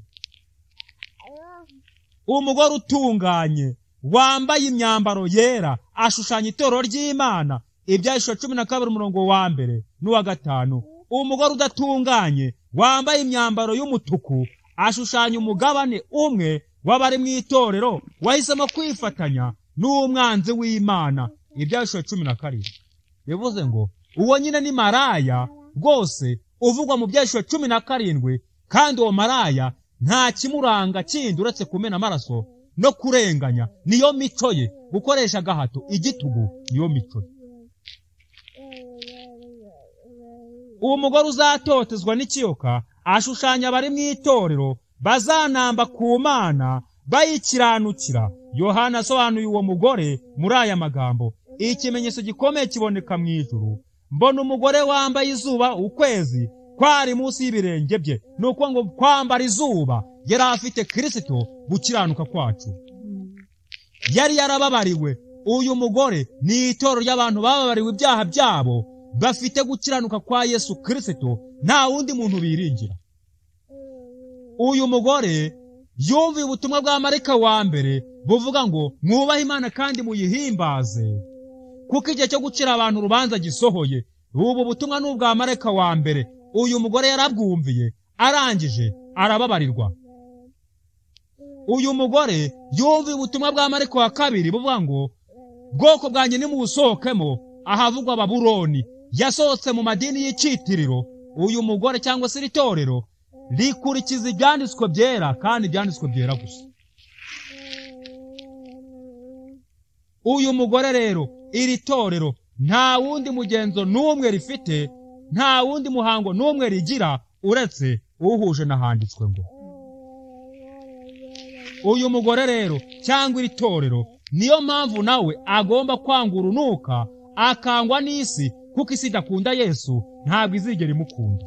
Umugore utunganye wambaye imyambaro yera ashushanya itorero ry'Imana. Ibyahishuwe 12 umurongo wa mbere n'uwa 5. Umugore udatunganye wambaye imyambaro y'umutuku ashushanya umugabane umwe w'abari mu itorero wahisemo kwifatanya n'umwanzi w'Imana. Ibyahishuwe 12. Bivuze ngo uwo nyine ni maraya rwose uvugwa mu Byahishuwe 17, kandi uwo maraya nta kimuranga kindi uretse kumena amaraso no kurenganya. Niyo mico ye, gukoresha gahato, igitugu, niyo mico ye. Uwo mugore uzatotezwa n'ikiyoka ashushanya abari mu itorero bazanamba ku Mana bayikiranukira. Yohana asobanuye uwo mugore muri aya magambo: ikimenyetso gikomeye kiboneka mu ijuru, mbona umugore wambaye izuba, ukwezi kwari munsi y'ibirenge bye. Nuko ngo kwambara izuba yari afite Kristo gukiranuka kwacu, yari yarababariwe. Uyu mugore ni itorero ry'abantu bababariwe ibyaha byabo, bafite gukiranuka kwa Yesu Kristo, nta wundi muntu biringira. Uyu mugore yumviye ubutumwa bwa marayika wa mbere buvuga ngo mwubahe Imana kandi muyihimbaze, kuko igihe cyo gucira abantu urubanza gisohoye. Ubu butumwa n'ubwa marayika wa mbere. Uyu mugore yarabwumviye, arangije arababarirwa. Uyu mugore yumviye ubutumwa bwa marayika wa kabiri buvuga ngo bwoko bwanjye nimubusohokemo, ahavugwa Babuloni. Yasohotse mu madini y'icitiriro. Uyu mugore cyangwa se itorero rikurikiza ibyanditswe byera, kandi ibyanditswe byera gusa. Uyu mugore rero, iri torero nta wundi mugenzo n'umwe rifite, nta wundi muhango n'umwe rigira uretse uhuje n'ahanditswe ngo. Uyu mugore rero cyangwa iri torero, niyo mpamvu nawe agomba kwanga urunuka, akangwa n'isi, kuko isi idakunda Yesu ntabwo izigera imukunda.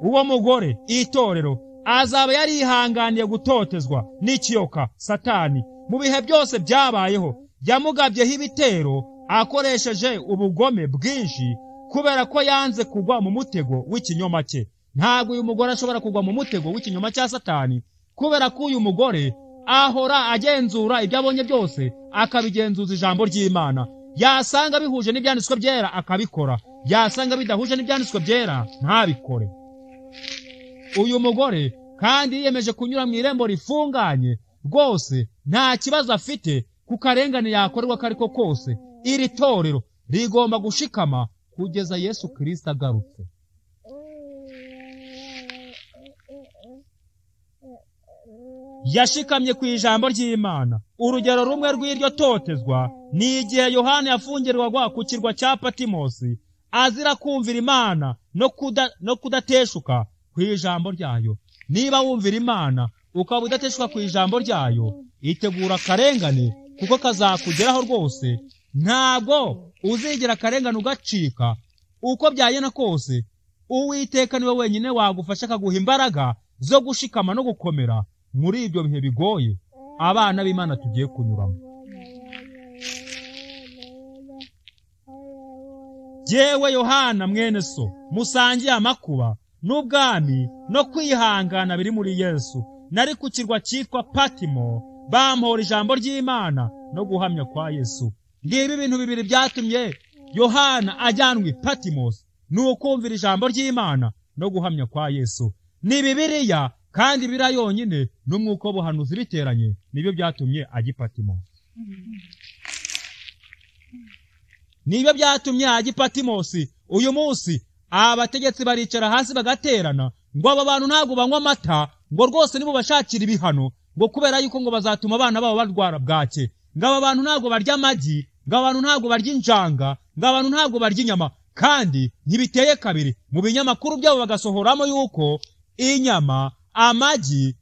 Uwo mugore, itorero, azaba yarihanganiye gutotezwa n'ikiyoka Satani mu bihe byose byabayeho. Yamugabyeho ibitero akoresheje ubugome bwinshi, kubera ko yanze kugwa mu mutego w'ikinyoma cye. Ntabwo uyu mugore ashobora kugwa mu mutego w'ikinyoma cya Satani, kubera ko uyu mugore ahora agenzura ibyo abonye byose, akabigenzuza ijambo ry'Imana. Yasanga bihuje n'ibyanditswe byera akabikora, yasanga bidahuje n'ibyanditswe byera ntabikore. Uyu mugore kandi yiyemeje kunyura mu irembo rifunganye rwose, nta kibazo afite ku karengane yakorerwa kariko kose. Iri torero rigomba gushikama kugeza Yesu Kristo agarutse. Yashikamye ku ijambo ry'Imana. Urugero rumwe rw'iryo totezwa ni igihe Yohana yafungirwaga ku kirwa cya Patimosi azira kumvira Imana no kudateshuka ku ijambo ryayo. Niba wumvira Imana ukaba udateshuka ku ijambo ryayo, itegura akarengane, kuko kazakugeraho rwose. Ntabwo uzigera akarengane ugacika. Uko byagenda kose, Uwiteka niwe wenyine wagufasha, akaguha imbaraga zo gushikama no gukomera muri ibyo bihe bigoye abana b'Imana tugiye kunyuramo. Jewe Yohana mwene so, musangiye amakuba n'ubwami no kwihangana biri muri Yesu. Nari ku kirwa cyitwa Patimo, bampora ijambo ry'Imana no guhamya kwa Yesu. Ngibi ibintu bibiri byatumye Yohana ajyanwe Patimosi, ni ukumvira ijambo ry'Imana no guhamya kwa Yesu. Ni Bibiliya, kandi Bibiliya yonyine n'umwuka w'ubuhanuzi biteranye nibyo byatumye ajya Patimosi. Nibyo byatumye ajya Patimosi. Uyu munsi abategetsi baricara hasi bagaterana ngo aba bantu ntabwo banywa amata, ngo rwose nibo bashakira ibihano, ngo kubera yuko ngo bazatuma abana babo barwara bwake. Ngo aba bantu ntabwo barya amagi, ngo abantu ntabwo barya injanga, ngo abantu ntabwo barya inyama. Kandi ntibiteye kabiri, mu binyamakuru byabo bagasohoramo yuko inyama, amagi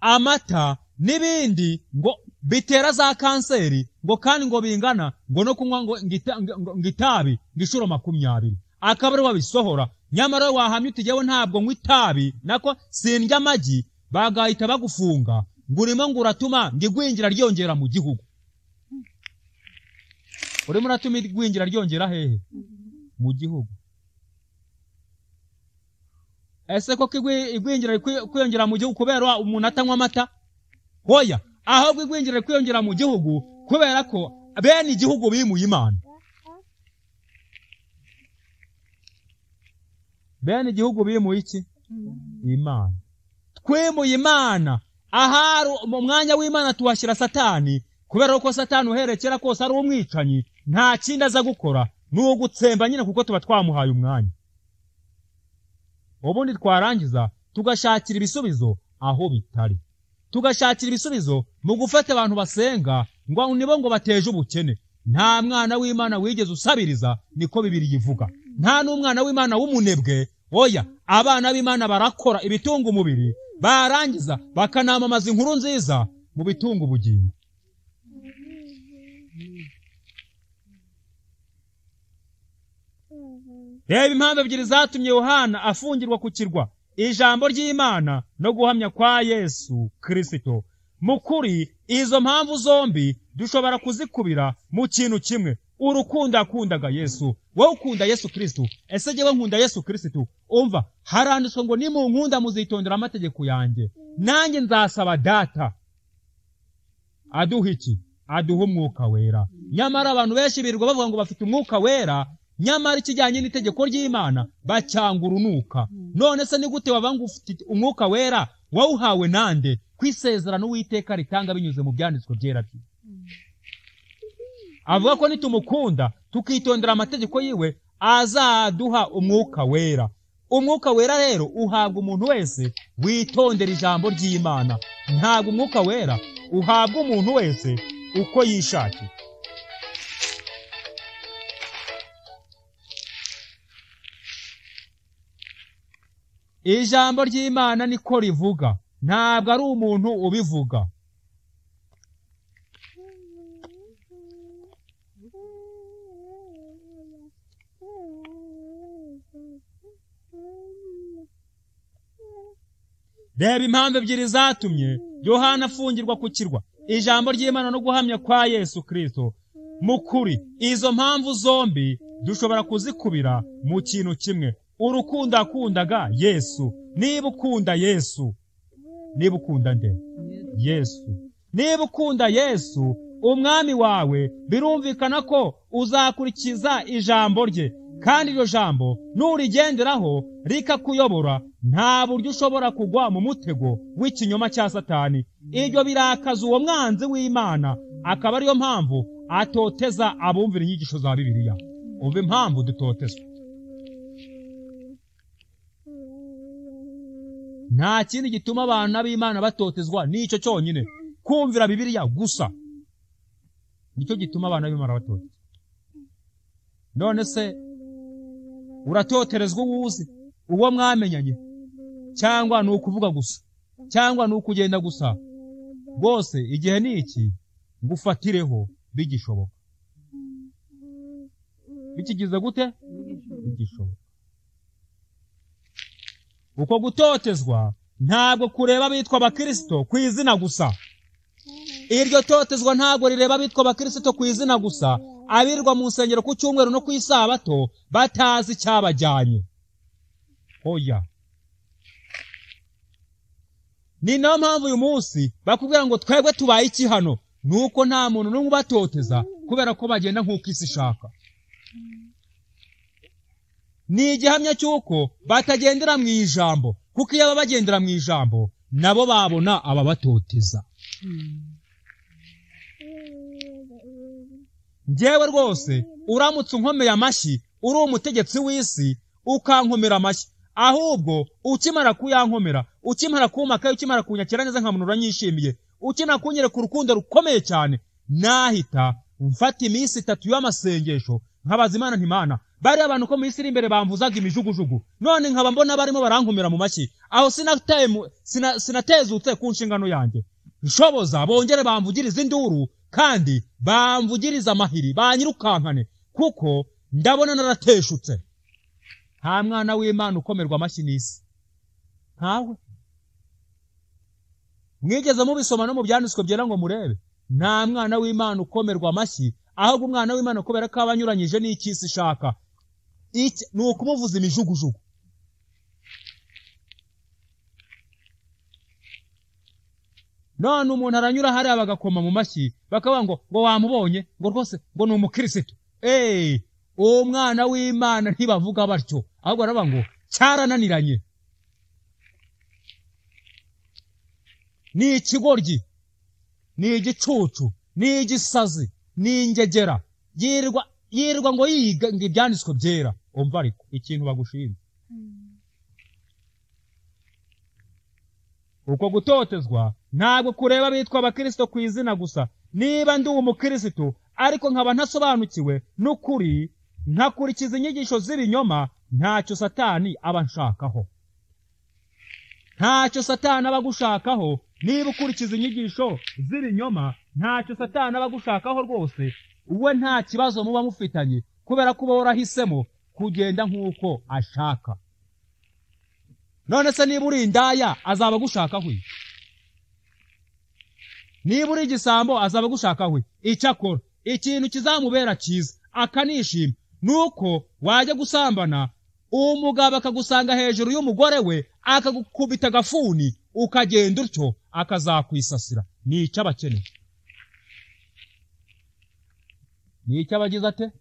amata n'ibindi ngo bitera za kanseri, ngo kandi ngo bingana ngo no kunywa ngo itabi ngishuro 20, akaba ari wabisohora. Nyamara wahamye utigewe ntabwo nywa itabi nako sindya amagi, bagahita bagufunga ngo urimo ngo uratuma ngigwingira ryongera mu gihugu. Urimo uratuma igwingira ryongera hehe? Mu gihugu. Ese ko igwingira kwiyongera mu gihugu kubera umuntu atanywa amata? Hoya, ahubwo igwingira kwiyongera mu gihugu kubera ko bene igihugu bimuye Imana. Bene igihugu bimuye iki? Imana. Twimuye Imana. Ahari mu mwanya w'Imana tuhashyira Satani, kubera ko Satani uherekera kose ari umwicanyi, nta kindi aza gukora n'ugutsemba nyine kuko tuba twamuhaye umwanya. Ubundi twarangiza tugashakira ibisubizo aho bitari. Tugashakira ibisubizo mu gufata abantu basenga ngo nibo ngo bateje ubukene. Nta mwana w'Imana wigeze usabiriza, niko Bibiliya ivuga. Nta n'umwana w'Imana w'umunebwe. Oya, abana b'Imana barakora ibitunga umubiri, barangiza bakanamamaza inkuru nziza mu bitunga ubugingo. Reba impamvu ebyiri zatumye Yohana afungirwa ku kirwa: ijambo ry'Imana no guhamya kwa Yesu Kristo. Mu kuri izo mpamvu zombi dushobora kuzikubira mu kintu kimwe: urukundo akundaga Yesu. Wowe ukunda Yesu Kristo? Ese jewe nkunda Yesu Kristo? Umva, haranditswe ngo nimunkunda muzitondera amategeko yanjye, nanjye nzasaba Data aduha iki? Aduha umwuka wera. Nyamara abantu benshi birirwa bavuga ngo bafite umwuka wera, nyamara ikijyanye n'itegeko ry'Imana bacyanga urunuka. None se ni gute wabanga ufite umwuka wera wawuhawe nande? Kwisezerano Uwiteka ritanga binyuze mu byanditswe byera bye. Avuga ko nitumukunda tukitondera amategeko yiwe azaduha umwuka wera. Umwuka wera rero uhabwa umuntu wese witondera ijambo ry'Imana. Ntabwo umwuka wera uhabwa umuntu wese uko yishakiye. Ijambo ry'Imana niko rivuga, ntabwo ari umuntu ubivuga. Reba impamvu ebyiri zatumye Yohana afungirwa ku kirwa: ijambo ry'Imana no guhamya kwa Yesu Kristo. Mu kuri izo mpamvu zombi dushobora kuzikubira mu kintu kimwe: urukundo akundaga Yesu. Niba ukunda Yesu, niba ukunda nde? Yesu. Niba ukunda Yesu umwami wawe, birumvikana ko uzakurikiza ijambo rye, kandi iryo jambo nurigenderaho rikakuyobora, nta buryo ushobora kugwa mu mutego w'ikinyoma cya Satani. Ibyo birakaza uwo mwanzi w'Imana, akaba ariyo mpamvu atoteza abumvira inyigisho za Bibiliya. Umva impamvu dutotezwa. Nta kindi gituma abana b'Imana batotezwa n'icyo cyonyine: kumvira Bibiliya gusa. Nicyo gituma abana b'Imana batotezwa. None se uratoterezwa uwuzi, uwo mwamenyanye, cyangwa ni ukuvuga gusa, cyangwa ni ukugenda gusa? Bose igihe ni iki ngufatireho bigishoboka. Bikigize gute? Bigishoboka. Uko gutotezwa ntabwo kureba abitwa abakristo ku izina gusa. Iryo totezwa ntabwo rireba abitwa abakristo ku izina gusa, abirwa mu nsengero ku cyumweru no ku isabato batazi cyabajyanye. Oya. Ni nayo mpamvu uyu munsi bakubwira ngo twebwe tubaye iki hano? Nuko nta muntu n'umwe batoteza kubera ko bagenda nk'uko isi ishaka. Ni igihamya cy'uko batagendera mu ijambo, kuko iyo bagendera mu ijambo nabo babona ababatoteza. Njyewe rwose uramutse unkomeye amashyi uri umutegetsi w'isi ukankomera amashyi, ahubwo ukimara kuyankomera, ukimara kumaka, ukimara kunyakira neza nka muntu uranyishimiye, ukimara kunyereka urukundo rukomeye cyane, nahita mfata iminsi 3 y'amasengesho nkabaza Imana nti: Mana, bari abantu ko mu isi iri imbere bamvuzaga imijugujugu, none nkaba mbona barimo barankumira mu mashyi, aho sinatezutse ku nshingano yanjye. Nshoboza bongere bamvugiriza induru, kandi bamvugiriza amahiri, banyirukankane, kuko ndabona narateshutse. Nta mwana w'Imana ukomerwa amashyi n'isi, ntawe. Mwigeze mubisoma no mu byanditswe byera ngo murebe, nta mwana w'Imana ukomerwa amashyi, ahubwo umwana w'Imana kubera ko abanyuranyije n'icyisi ishaka ni ukumuvuza imijugujugu. None umuntu aranyura hariya bagakoma mu mashyi, bakavuga ngo wamubonye, ngo rwose ngo ni umukirisitu. Uwo mwana w'Imana ntibavuga batyo, ahubwo baravuga ngo cyarananiranye, ni ikigoryi, ni igicucu, ni igisazi, ni ingegera, yirirwa ngo yiga ngo ibyanditswe byera. Umva ariko ikintu bagushinze, uko gutotezwa ntabwo kureba bitwa abakristo ku izina gusa. Niba ndi umukristo ariko nkaba ntasobanukiwe n'ukuri, nkakurikiza inyigisho z'ibinyoma, ntacyo Satani aba nshakaho. Ntacyo Satani aba gushakaho. Niba ukurikiza inyigisho z'ibinyoma, ntacyo Satani aba gushakaho rwose. Uwe nta kibazo muba mufitanye, kubera ko uba warahisemo kugenda nk'uko ashaka. None se niba uri indaya azaba agushakaho? Niba uri igisambo azaba agushakaho? Icyakora ikintu kizamubera cyiza akanishima nuko wajya gusambana, umugabo akagusanga hejuru y'umugore we, akagukubita agafuni, ukagenda utyo, akazakwisasira. Ni icyo abakeneye. Ni icyo abagize ate?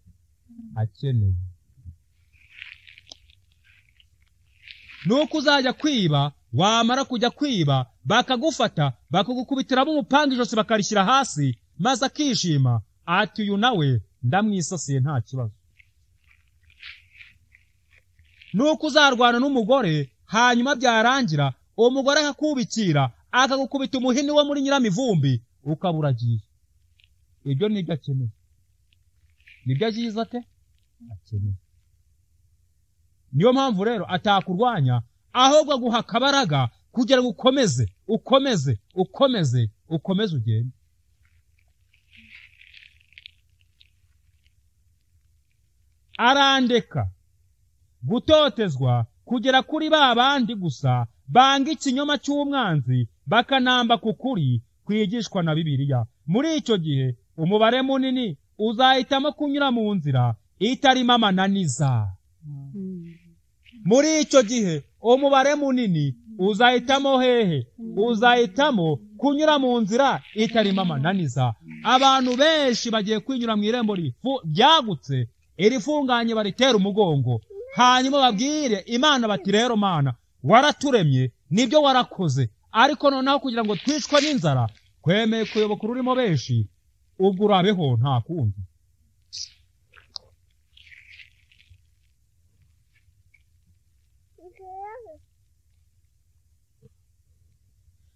Akeneye. Nuko uzajya kwiba, wamara kujya kwiba, bakagufata, bakagukubitiramo umupanga ijosi, bakarishyira hasi, maze akishima ati uyu nawe ndamwisasiye nta kibazo. Nuko uzarwana n'umugore, hanyuma byarangira umugore akakubikira, akagukubita umuhini wo muri Nyiramivumbi, ukaburagiye. Ibyo nibyo akeneye. Nibyo agize ate? Akeneye. Niyo mpamvu rero atakurwanya, ahubwo aguha akabaraga kugira ngo ukomeze ugende. Arandeka gutotezwa kugera kuri ba bandi gusa banga ikinyoma cy'umwanzi, bakanamba ku kuri kwigishwa na Bibiliya. Muri icyo gihe umubare munini uzahitamo kunyura mu nzira itarimo amananiza. Muri icyo gihe umubare munini uzahitamo hehe? Uzahitamo kunyura mu nzira itarimo amananiza. Abantu benshi bagiye kwinyura mu irembo ryagutse, irifunganye, baritera umugongo, hanyuma babwire Imana bati rero Mana, waraturemye, nibyo warakoze, ariko noneho kugira ngo twicwe n'inzara, twemeye kuyoboka ururimo benshi, ubwo urabeho nta kundi.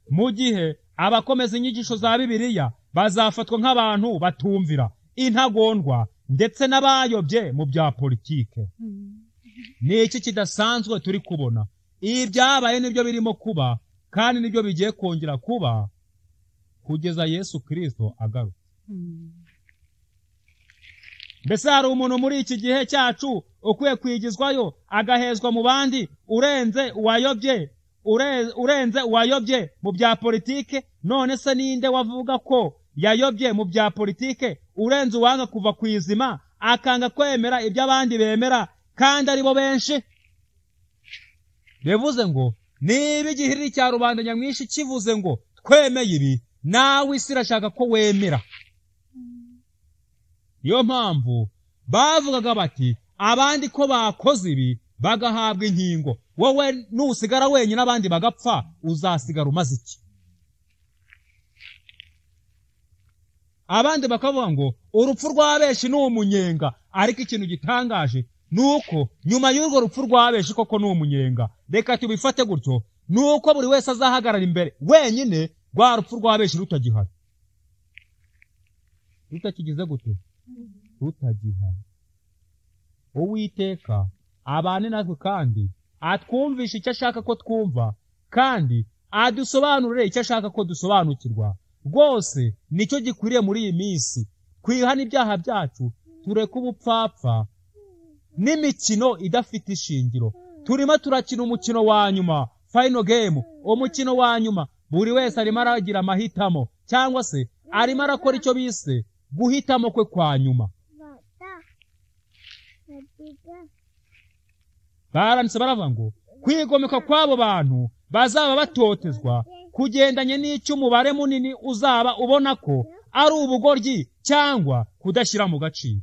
Mu gihe abakomeza inyigisho za Bibiliya bazafatwa nk'abantu batumvira, intagondwa, ndetse n'abayobye mu bya politike. Ni iki kidasanzwe turi kubona? Ibi byabaye nibyo birimo kuba, kandi nibyo bigiye kongera kuba kugeza Yesu Kristo agarutse. Mbese hari umuntu muri iki gihe cyacu ukwiye kwigizwayo agahezwa mu bandi urenze uwayobye mu bya politike? None se ninde wavuga ko yayobye mu bya politike urenze uwanga kuva ku izima, akanga kwemera ibyo abandi bemera kandi ari bo benshi? Bivuze ngo niba igihiriri cya rubanda nyamwinshi kivuze ngo twemeye ibi, nawe isi irashaka ko wemera. Niyo mpamvu bavugaga bati abandi ko bakoze ibi bagahabwa inkingo, wowe nusigara wenyine abandi bagapfa, uzasigara umaze iki? Abandi bakavuga ngo urupfu rwa benshi ni umunyenga, ariko ikintu gitangaje nuko nyuma y'urwo rupfu rwa benshi koko ni umunyenga, reka tubifate gutyo, nuko buri wese azahagarara imbere wenyine, rwa rupfu rwa benshi rutagihari. Rutakigize gute? Rutagihari. Uwiteka abane natwe kandi atwumvishe icyo ashaka ko twumva kandi adusobanurire icyo ashaka ko dusobanukirwa. Rwose nicyo gikwiriye muri iyi minsi, kwihana ibyaha byacu, tureke ubupfapfa n'imikino idafite ishingiro. Turimo turakina umukino wa nyuma, final game, umukino wa nyuma. Buri wese arimo aragira amahitamo, cyangwa se arimo arakora icyo bise guhitamo kwe kwa nyuma. Baranditse baravuga ngo kwigomeka kw'abo bantu bazaba batotezwa kugendanye n'icyo umubare munini uzaba ubona ko ari ubugoryi cyangwa kudashyira mu gaciro.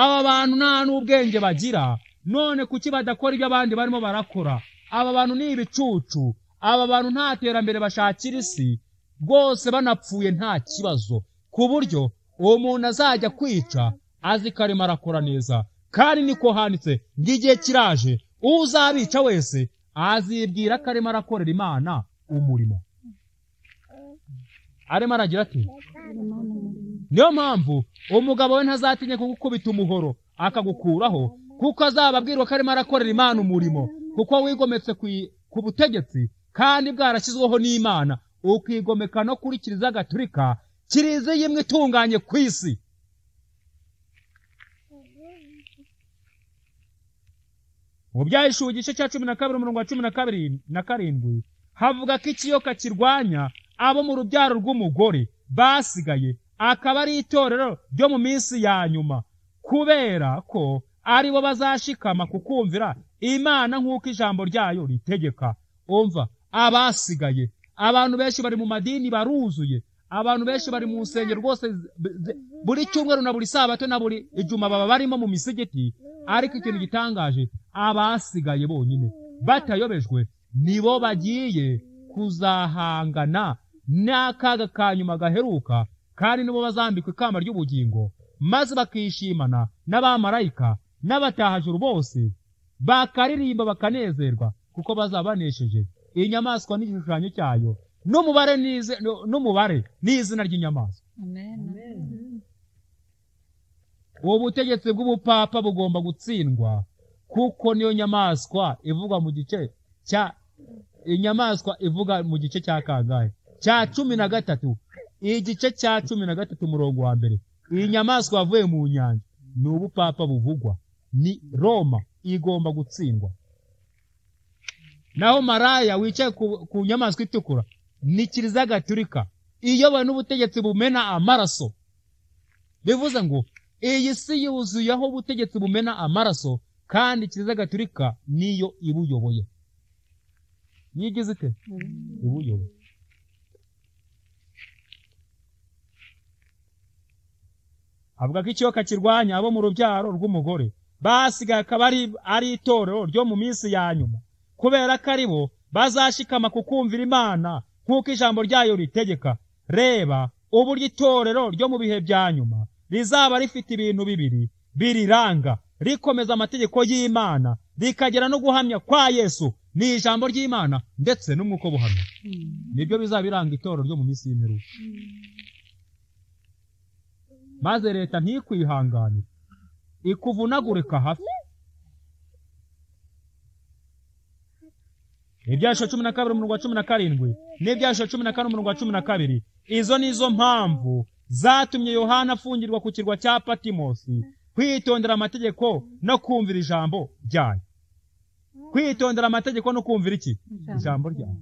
Aba bantu nta n'ubwenge bagira, none kuki badakora ibyo abandi barimo barakora? Aba bantu ni ibicucu, aba bantu nta terambere bashakira isi, rwose banapfuye nta kibazo, ku buryo uwo muntu azajya kwica azi ko arimo arakora neza. Kandi niko handitse ngo igihe kiraje uzabica wese azibwira ko arimo arakorera Imana umurimo. Arimo aragira ati, niyo mpamvu umugabo we ntazatinya kugukubita umuhoro akagukuraho, kuko azaba abwirwa ko arimo arakorera Imana umurimo. Kuko wigometse ku butegetsi kandi bwarashyizweho n'Imana, ukigomeka no kuri Kiliziya Gatolika, Kiliziya imwe itunganye ku isi. Mu Byahishuwe igice cya 12 umurongo wa 17 havuga ko ikiyoka kirwanya abo mu rubyaro rw'umugore basigaye akaba ari itorero ryo mu minsi ya nyuma, kubera ko ari bo bazashikama kukumvira Imana nk'uko ijambo ryayo ritegeka. Umva, abasigaye, abantu benshi bari mu madini baruzuye, abantu benshi bari mu nsengero rwose, buri cyumweru na buri sabato na buri ijuma baba barimo mu misigiti. Ariko ikintu gitangaje, abasigaye bonyine batayobejwe nibo bagiye kuzahangana n'akaga ka nyuma gaheruka, kandi nibo bazambikwa ikamba ry'ubugingo, maze bakishimana n'abamarayika n'abatahajuru bose, bakaririmba bakanezerwa, kuko bazabanesheje inyamaswa n'igishushanyo cyayo n'umubare n'izina ry'inyamaswa. Amen. Ubutegetsi bw'ubupapa bugomba gutsindwa, kuko niyo nyamaswa ivuga mu gice cya cya kangahe? Cya 13. Igice cya 13 umurongo wa mbere. Iyi nyamaswa yavuye mu nyanja ni ubupapa buvugwa, ni Roma, igomba gutsindwa. Naho maraya wicaye ku nyamaswa itukura ni Kiliziya Gatolika, iyobowe n'ubutegetsi bumena amaraso. Bivuze ngo iyi si yuzuyeho ubutegetsi bumena amaraso, kandi Kiliziya Gatolika niyo ibuyoboye. Yigize ite? Ibuyoboye. Avuga ko ikiyoka kirwanya abo mu rubyaro rw'umugore basigaye akaba ari itorero ryo mu minsi ya nyuma, kubera ko ari bo bazashikama kukumvira Imana nk'uko ijambo ryayo ritegeka. Reba uburyo itorero ryo mu bihe bya nyuma rizaba rifite ibintu bibiri biriranga, rikomeza amategeko y'Imana, rikagera no guhamya kwa Yesu ni ijambo ry'Imana ndetse n'umwuka w'ubuhamya. Nibyo bizaba biranga itorero ryo mu minsi y'imperuka. Maze leta ntikwihanganire, ikuvunagurika hafi. Ibyasho 12 umurongo wa 17 n'ibyasho 14 umurongo wa 12, izo nizo mpamvu zatumye Yohana afungirwa ku kirwa cya Patimosi, kwitondera amategeko no kumvira ijambo ryayo. Kwitondera amategeko no kumvira iki? Ijambo ryayo.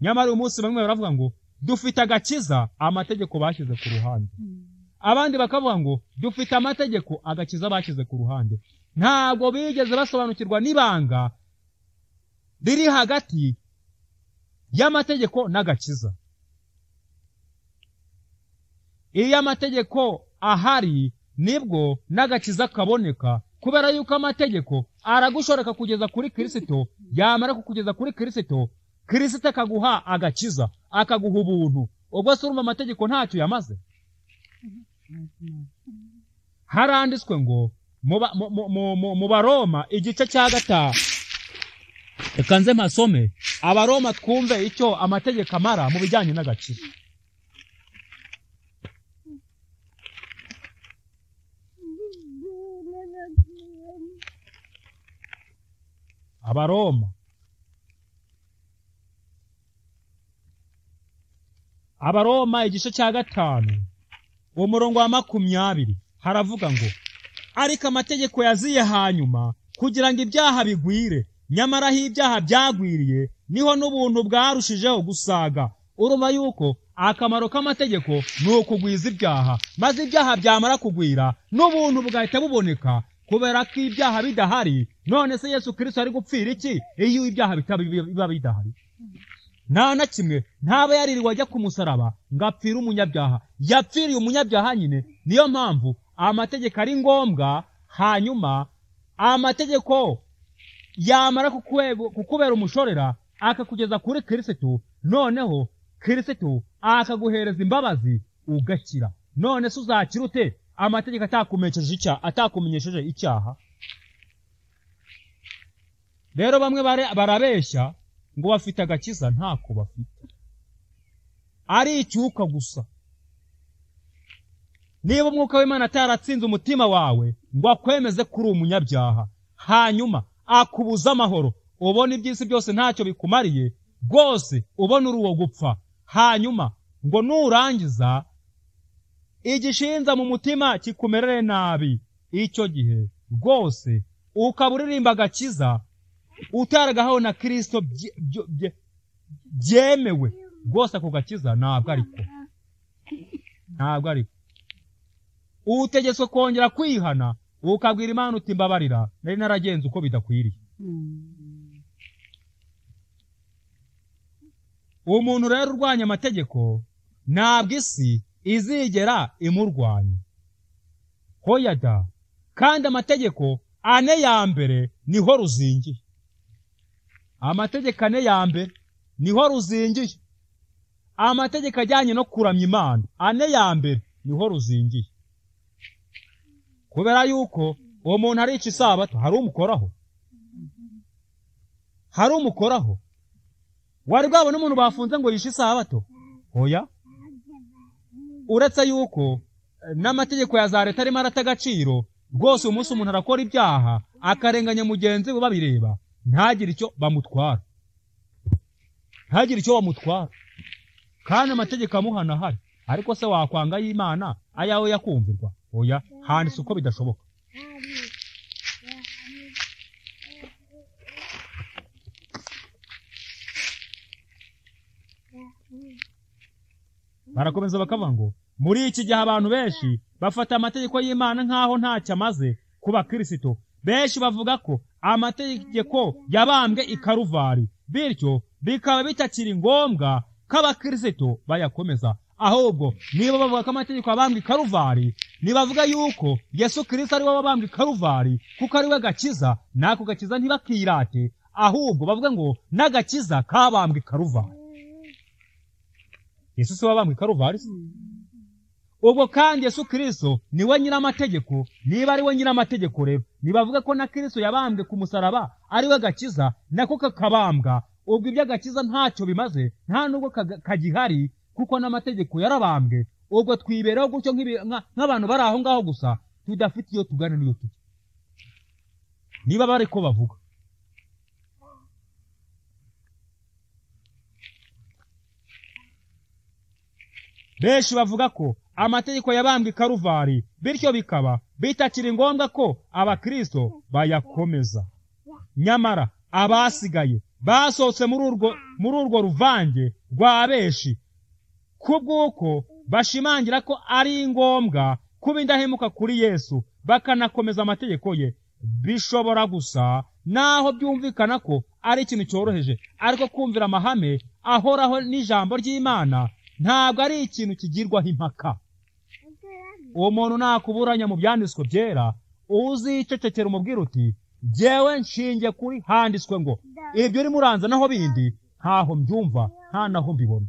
Nyamara uyu munsi bamwe baravuga ngo dufite agakiza, amategeko bashyize ku ruhande. Abandi bakavuga ngo dufite amategeko, agakiza bashyize ku ruhande. Ntabwo bigeze basobanukirwa n'ibanga riri hagati y'amategeko n'agakiza. Iyo amategeko ahari nibwo n'agakiza kaboneka, kubera yuko amategeko aragushoreka kugeza kuri Kristo. Yamara kukugeza kuri Kristo, Kristo akaguha agakiza, akaguha ubuntu. Ubwo se urumva amategeko ntacyo yamaze? Haranditswe ngo mu Baroma igice cya 5, reka nze mpasome Abaroma twumve icyo amategeko amara mu bijyanye n'agakiza. Abaroma igice cya 5 umurongo wa 20 haravuga ngo ariko amategeko yaziye hanyuma kugira ngo ibyaha bigwire, nyamara aho ibyaha byagwiriye niho n'ubuntu bwarushijeho gusaga. Urumva yuko akamaro k'amategeko ni ukugwiza ibyaha, maze ibyaha byamara kugwira n'ubuntu bugahita buboneka. Kubera ko ibyaha bidahari, none se Yesu Kristo ari gupfira iki iyo ibyaha biba bidahari? Nta na kimwe. Ntaba yaririwe ajya ku musaraba ngo apfire umunyabyaha, yapfiriye umunyabyaha nyine. Niyo mpamvu amategeko ari ngombwa. Hanyuma amategeko yamara kukubera umushorera akakugeza kuri Kristo, noneho Kristo akaguhereza imbabazi ugakira. None se uzakira ute amategeko atakumenyesheje icyaha? Rero bamwe barabeshya ngo bafite agakiza, ntako bafite, ari icyuka gusa. Niba umwuka w'Imana ataratsinze umutima wawe ngo akwemeze kuri umunyabyaha, hanyuma akubuza amahoro, ubona iby'isi byose ntacyo bikumariye rwose, ubona uri uwo gupfa, hanyuma ngo nurangiza igishinza mu mutima kikumerere nabi, icyo gihe rwose ukaba uririmba agakiza utaragahawe na Kristo byemewe, rwose ako gakiza ntabwo ariko. Utegetswe kongera kwihana ukabwira Imana uti mbabarira, nari naragenze uko bidakwiriye. Umuntu rero urwanya amategeko ntabwo isi izigera imurwanya, hoya da. Kandi amategeko 4 ya mbere niho ruzingiye. Amategeko 4 ya mbere niho ruzingiye. Amategeko ajyanye no kuramya Imana 4 ya mbere niho ruzingiye. Kubera yuko uwo muntu arica isabato, hari umukoraho? Wari bwabona umuntu bafunze ngo yishe isabato? Oya. Uretse yuko n'amategeko ya za leta arimo arata agaciro, rwose umunsi umuntu arakora ibyaha akarenganya mugenzi we babireba, ntagire icyo bamutwara. Kandi amategeko amuhana ahari. Ariko se wakwanga y'Imana ayawe yakumvirwa? Oya, handitse uko bidashoboka. Barakomeza bakavuga ngo muri iki gihe abantu benshi bafata amategeko y'Imana nk'aho ntacyo amaze kuba Kristo. Benshi bavuga ko amategeko yabambwe i Karuvari, bityo bikaba bitakiri ngombwa ko abakristo bayakomeza. Ahubwo niba bavuga ko amategeko yabambwe i Karuvari, nibavuga yuko Yesu Kristo ari we wabambwe i Karuvari, kuko ari we gakiza. Nako gakiza ntibakirate, ahubwo bavuga ngo n'agakiza kabambwe i Karuvari. Yesu se wabambwe i Karuvari? Ubwo kandi Yesu Kristo niwe nyir'amategeko. Niba ari we nyir'amategeko rero, nibavuga ko na Kristo yabambwe ku musaraba ari we gakiza, nako kakabambwa. Ubwo iby'agakiza ntacyo bimaze, nta nubwo kagihari, kuko n'amategeko yarabambwe. Ubwo twibereho gutyo nk'abantu bari aho ngaho gusa, tudafite iyo tugana n'iyo tujya. Niba bari ko bavuga. Benshi bavuga ko amategeko yabambwe i Karuvari, bityo bikaba bitakiri ngombwa ko abakristo bayakomeza. Nyamara abasigaye basohotse muri urwo ruvange rwa benshi, kubw'uko bashimangira ko ari ngombwa kuba indahemuka kuri Yesu bakanakomeza amategeko ye. Bishobora gusa naho byumvikana ko ari ikintu cyoroheje, ariko kumvira amahame ahoraho n'ijambo ry'Imana ntabwo ari ikintu kigirwaho impaka. Uwo muntu nakuburanya mu byanditswe byera, uzicecekera umubwira uti jyewe nshingiye kuri handitswe ngo ibyo uri muranza naho bindi ntaho mbyumva, nta naho mbibona.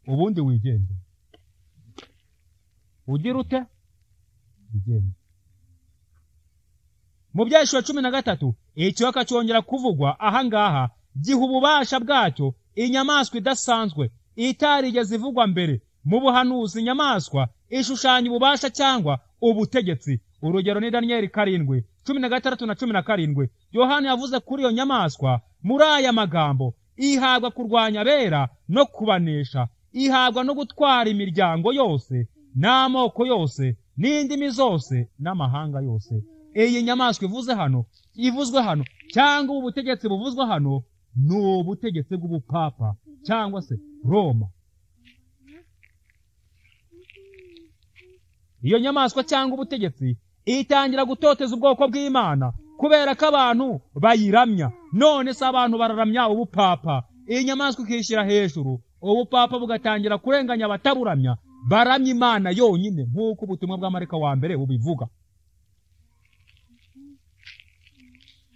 Ubundi wigende. Ugira ute? Wigende. Mu Byahishura 13 ikiyoka cyongera kuvugwa ahangaha giha ububasha bwacyo inyamaswa idasanzwe itarigeze ivugwa mbere mu buhanuzi. Inyamaswa ishushanya ububasha cyangwa ubutegetsi. Urugero ni Daniel 7:12 16 na 17. Yohana yavuze kuri iyo nyamaswa muri aya magambo: ihabwa kurwanya abera no kubanesha, ihabwa no gutwara imiryango yose n'amoko yose n'indimi zose n'amahanga yose. Iyi nyamaswa ivuzwe hano cyangwa ubutegetsi buvuzwe hano ni ubutegetsi bw'ubupapa cyangwa se Roma. Iyo nyamaswa cyangwa ubutegetsi itangira gutoteza ubwoko bw'Imana kubera ko abantu bayiramya. None se abantu bararamya ubupapa, iyi nyamaswa ikishyira hejuru, ubupapa bugatangira kurenganya abataburamya baramya Imana yonyine, nk'uko ubutumwa bwa Marika wa mbere bubivuga.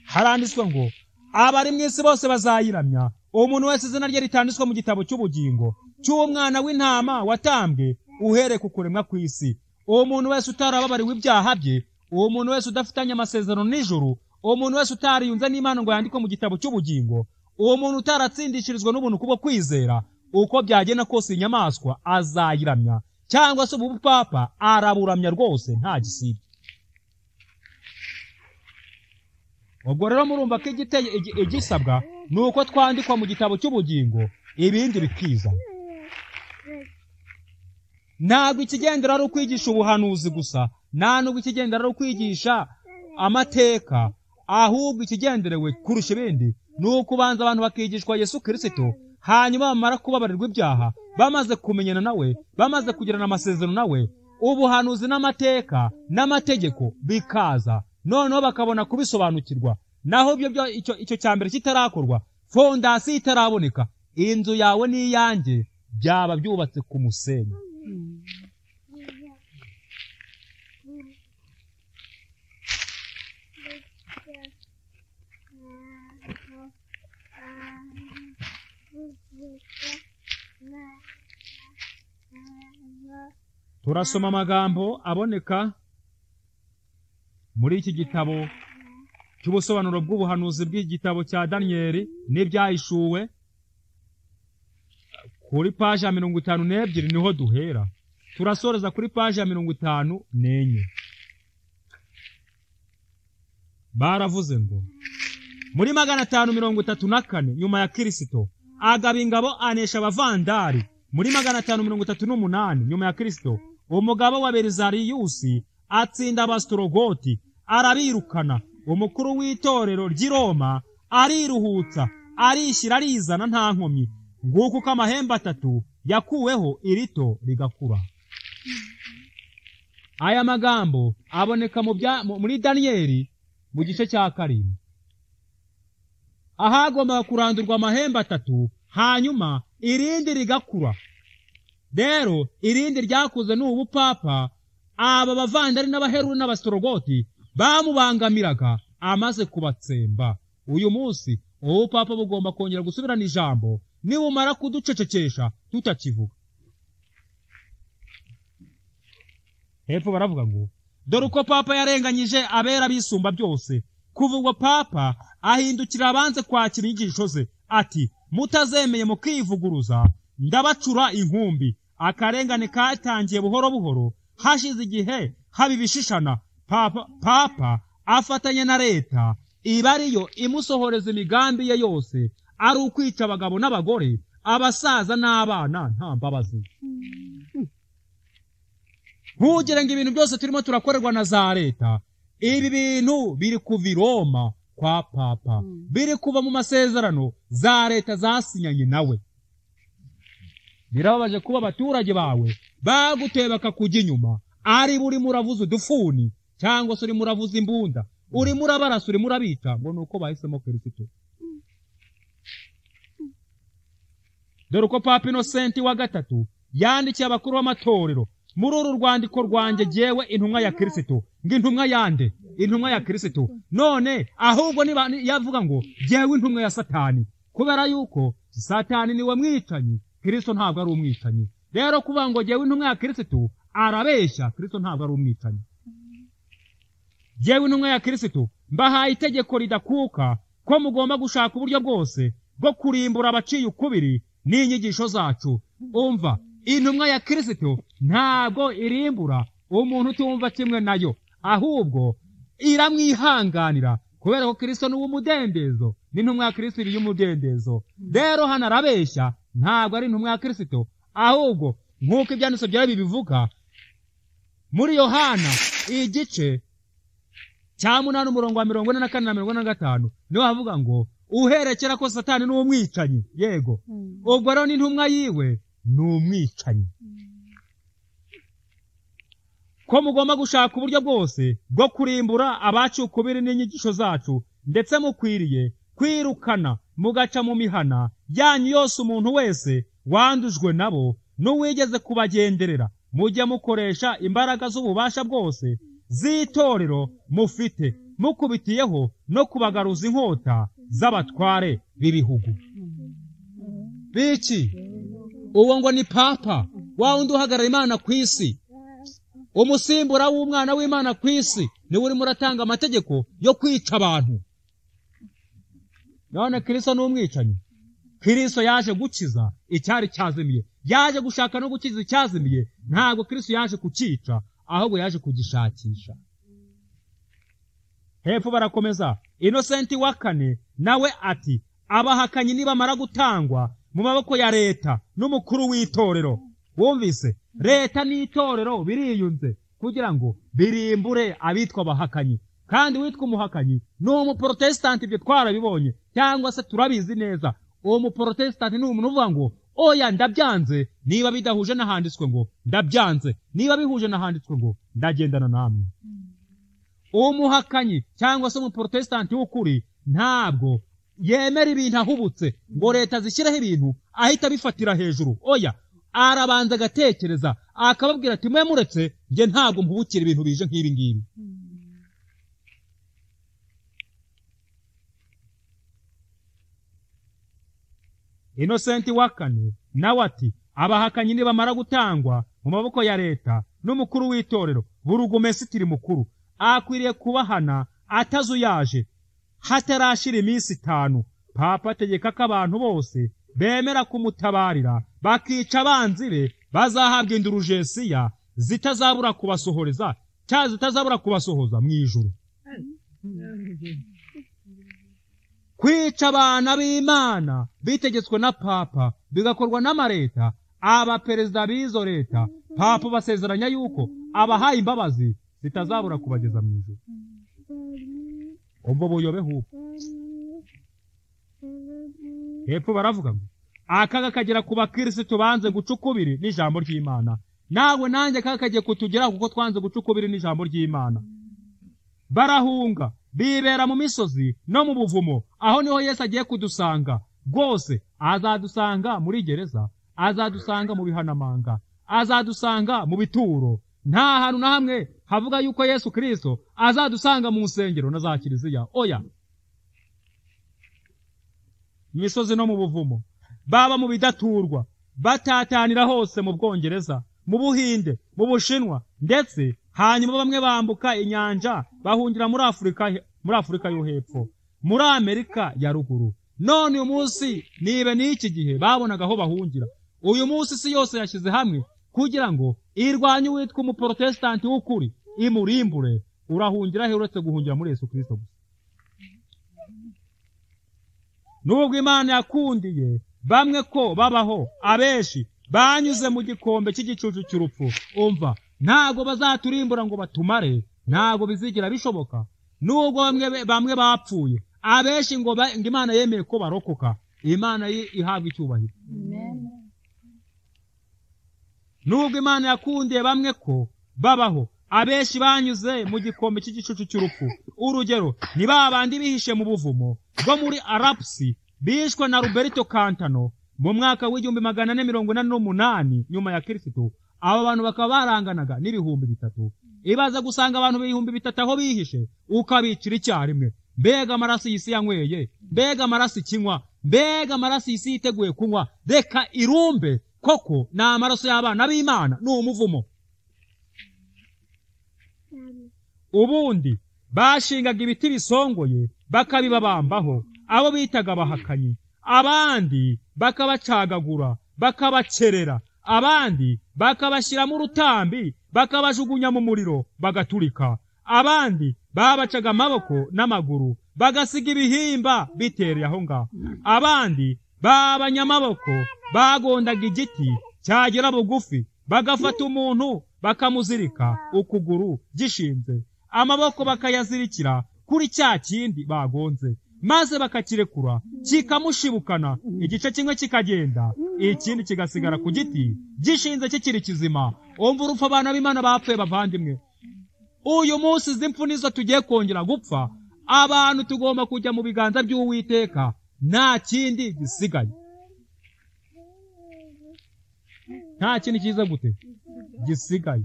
Haranditswe ngo abari mu isi bose bazayiramya, umuntu wese izina rye ritanditswe mu gitabo cy'ubugingo cy'umwana w'intama watambwe uhereye ku kuremwa kw'isi. Uwo muntu wese utarababariwe ibyaha bye, uwo muntu wese udafitanye amasezerano n'ijuru, uwo muntu wese utariyunze n'Imana ngo yandikwe mu gitabo cy'ubugingo, uwo muntu utaratsindishirizwa n'ubuntu kubwo kwizera, uko byagenda kose inyamaswa azayiramya, cyangwa se ubupapa araburamya rwose nta gisibye. Ubwo rero murumva ko igisabwa ni uko twandikwa mu gitabo cy'ubugingo, ibindi bikiza. Ntabwo ikigendera ari ukwigisha ubuhanuzi gusa, nta nubwo ikigendera ari ukwigisha amateka, ahubwo ikigenderewe kurusha ibindi ni ukubanza abantu bakigishwa Yesu Kristo, hanyuma bamara kubabarirwa ibyaha, bamaze kumenyana nawe, bamaze kugirana amasezerano nawe, ubuhanuzi n'amateka n'amategeko bikaza, noneho bakabona kubisobanukirwa. Naho icyo cya mbere kitarakorwa, fondasiyo itaraboneka, inzu yawe n'iyanjye byaba byubatse ku musenyi. Turasoma amagambo aboneka muri iki gitabo cy'ubusobanuro bw'ubuhanuzi bw'igitabo cya Daniyeli n'ibyahishuwe kuri paji ya 52 niho duhera. Turasoreza kuri paji ya 54. Baravuze ngo muri 534 nyuma ya Kristo agaba ingabo anesha abavandari. Muri 538 nyuma ya Kristo umugabo wa Berizariyusi atsinda abastorogoti arabirukana. Umukuru w'itorero ry'i Roma ariruhutsa, arishyira arizana nta nkomyi, nguko uko amahembe 3 yakuweho irito rigakura. Aya magambo aboneka muri Daniyeli mu gice cya 7. Ahagomba kurandurwa amahembe 3 hanyuma irindi rigakura. Rero irindi ryakuze ni ubupapa. Aba bavandari n'abaheruri n'abastorogoti bamubangamiraga amaze kubatsemba. Uyu munsi ubupapa bugomba kongera gusubirana ijambo nibumara kuducecekesha tutakivuga. Hepfo baravuga ngo dore uko papa yarenganyije abera bisumba byose. Kuva ubwo papa ahindukira abanze kwakira inyigisho ze ati: mutazemeye mu kwivuguruza ndabacura inkumbi. Akarengane katangiye buhoro buhoro, hashize igihe haba ibishishana. Papa afatanya na leta iba ariyo imusohoreza imigambi ye yose, ari ukwica abagabo n'abagore, abasaza n'abana nta mbabazi. Ntugire ngo ibintu byose turimo turakorerwa na za leta. Ibi bintu biri kuva i Roma kwa papa, biri kuva mu masezerano za leta zasinyanye nawe. Birababaje kuba abaturage bawe baguteye bakakujya inyuma, ari buri muravuza udufuni cyangwa se uri muravuza imbunda, uri murabarasa, uri murabica, ngo nuko bahisemo Kristo. Dore uko Papa Innocent wa gatatu yandikiye abakuru b'amatorero muri uru rwandiko rwanjye jyewe intumwa ya Kristo. Ngo intumwa yande? Intumwa ya Kristo. None ahubwo niba yavuga ngo jyewe intumwa ya Satani, kubera yuko Satani niwe mwicanyi, Kristo ntabwo ari umwicanyi. Rero kuvuga ngo jyewe intumwa ya Kristo arabeshya. Kristo ntabwo ari umwicanyi. Jyewe intumwa ya Kristo mbahaye itegeko ridakuka ko mugomba gushaka uburyo bwose bwo kurimbura abaciye ukubiri n'inyigisho zacu. Umva, intumwa ya Kristo ntabwo irimbura umuntu utumva kimwe nayo, ahubwo iramwihanganira kubera ko Kristo ni uw'umudendezo, n'intumwa ya Kristo iri y'umudendezo. Rero hano arabeshya, ntabwo ari intumwa ya Kristo, ahubwo nk'uko ibyanditswe byera bibivuga muri Yohana igice cya 8 umurongo wa 44 na 45 niho havuga ngo uherekera ko Satani ni umwicanyi. Yego, ubwo rero n'intumwa yiwe ni umwicanyi. Ko mugomba gushaka uburyo bwose bwo kurimbura abacukubiri n'inyigisho zacu, ndetse mukwiriye kwirukana mugaca mu mihana yanyu yose umuntu wese wandujwe nabo n'uwigeze kubagenderera. Mujye mukoresha imbaraga z'ububasha bwose z'itorero mufite, mukubitiyeho no kubagaruza inkota z'abatware b'ibihugu. Biki? Uwo ngo ni Papa, wa wundi uhagarara Imana ku isi, umusimbura w'umwana w'Imana ku isi, niwe urimo uratanga amategeko yo kwica abantu. None Kristo ni umwicanyi? Kristo yaje gukiza icyari cyazimiye, yaje gushaka no gukiza icyazimiye. Ntabwo Kristo yaje kukica, ahubwo yaje kugishakisha. Hepfo barakomeza, Inosenti wa kane nawe ati abahakanyi nibamara gutangwa mu maboko ya leta n'umukuru w'itorero. Wumvise? Leta n'itorero biriyunze kugira ngo birimbure abitwa abahakanyi. Kandi witwa umuhakanyi ni umuprotestant, ibyo twarabibonye cyangwa se turabizi neza. Uwo muprotestant ni umuntu uvuga ngo oya ndabyanze, niba bidahuje n'ahanditswe ngo ndabyanze, niba bihuje n'ahanditswe ngo ndagendana namwe. Uwo muhakanyi cyangwa se umuprotestant w'ukuri ntabwo yemera ibintu ahubutse ngo leta zishyireho ibintu ahita bifatira hejuru. Oya, arabanza agatekereza akababwira ati mwe muretse nge ntabwo mpubukira ibintu bije nk'ibi ngibi. Inosenti wa kane nawe ati abahakanyi nibamara gutangwa mu maboko ya leta n'umukuru w'itorero, burugumesitiri mukuru akwiriye kubahana atazuyaje hatarashira iminsi 5. Papa ategeka ko abantu bose bemera kumutabarira bakica abanzi be bazahabwa indurujesiya zitazabura kubasohoreza cyangwa zitazabura kubasohoza mu ijuru. Kwica abana b'Imana bitegetswe na Papa bigakorwa n'amareta. Abaperezida b'izo leta Papa basezeranya yuko abahaye imbabazi zitazabura kubageza mu ijuru. Ubwo buyobe huko. Hepfo baravuga ngo akaga kagera ku bakristo banze gucukubiri n'ijambo ry'Imana. Nawe nanjye kakagiye kutugera kuko twanze gucukubiri n'ijambo ry'Imana. Barahunga bibera mu misozi no mu buvumo, aho niho Yesu agiye kudusanga. Rwose azadusanga muri gereza, azadusanga mu bihanamanga, azadusanga mu bituro. Nta hantu na hamwe havuga yuko Yesu Kristo azadusanga mu nsengero na za kiliziya. Oya, misozi no mu buvumo, baba mu bidaturwa, batatanira hose mu Bwongereza, mu Buhinde, mu Bushinwa, ndetse hanyuma bamwe bambuka inyanja bahungira muri Afurika yo hepfo, muri Amerika ya ruguru. None uyu munsi nibe n'iki gihe babonaga aho bahungira. Uyu munsi isi yose yashyize hamwe kugira ngo irwanye uwitwa umuprotestant w'ukuri imurimbure. Urahungira he uretse guhungira muri Yesu Kristo gusa? Nubwo Imana yakundiye bamwe ko babaho, abeshi banyuze mu gikombe cy'igicucu cy'urupfu. Umva, ntago bazaturimbura ngo batumare, ntago bizigira bishoboka. Nubwo bamwe bapfuye, abeshi ngo Imana yemeye ko barokoka, Imana ihabwa icyubahiro. Nubwo Imana yakundiye bamwe ko babaho, abeshi banyuze mu gikombe cy'igicucu cy'urupfu. Urugero ni babandi bihishe mu buvumo bwo muri Arapsi bishwe na Roberto Cantano mu mwaka w'1488 nyuma ya Kristo. Aba bantu bakaba baranganaga n'ibihumbi 3. Ibaza gusanga abantu ibihumbi 3 aho bihishe ukabicira icyarimwe. Mbega amaraso y'isi yanyweye, mbega amaraso ikinywa, mbega amaraso y'isi yiteguye kunywa. Reka irumbe koko na amaraso y'abana b'Imana ni umuvumo. Ubundi bashingaga ibiti bisongoye bakabibabambaho, abo bitaga abahakanyi. Abandi bakabacagagura bakabacerera, abandi bakabashyira mu rutambi bakabajugunya mu muriro bagaturika, abandi babacaga amaboko n'amaguru bagasiga ibihimba bitereye aho ngaho. Abandi b'abanyamaboko bagondaga igiti cyagera bugufi bagafata umuntu bakamuzirika ukuguru gishinze, amaboko bakayazirikira kuri cya kindi bagonze, maze bakakirekura kikamushibukana, igice kimwe kikagenda ikindi kigasigara ku giti gishinze kikiri kizima. Umva urupfu abana b'Imana bapfuye bavandimwe. Uyu munsi izi mpfu nizo tugiye kongera gupfa. Abantu tugomba kujya mu biganza by'Uwiteka, nta kindi gisigaye. Nta kindi kiza gute gisigaye.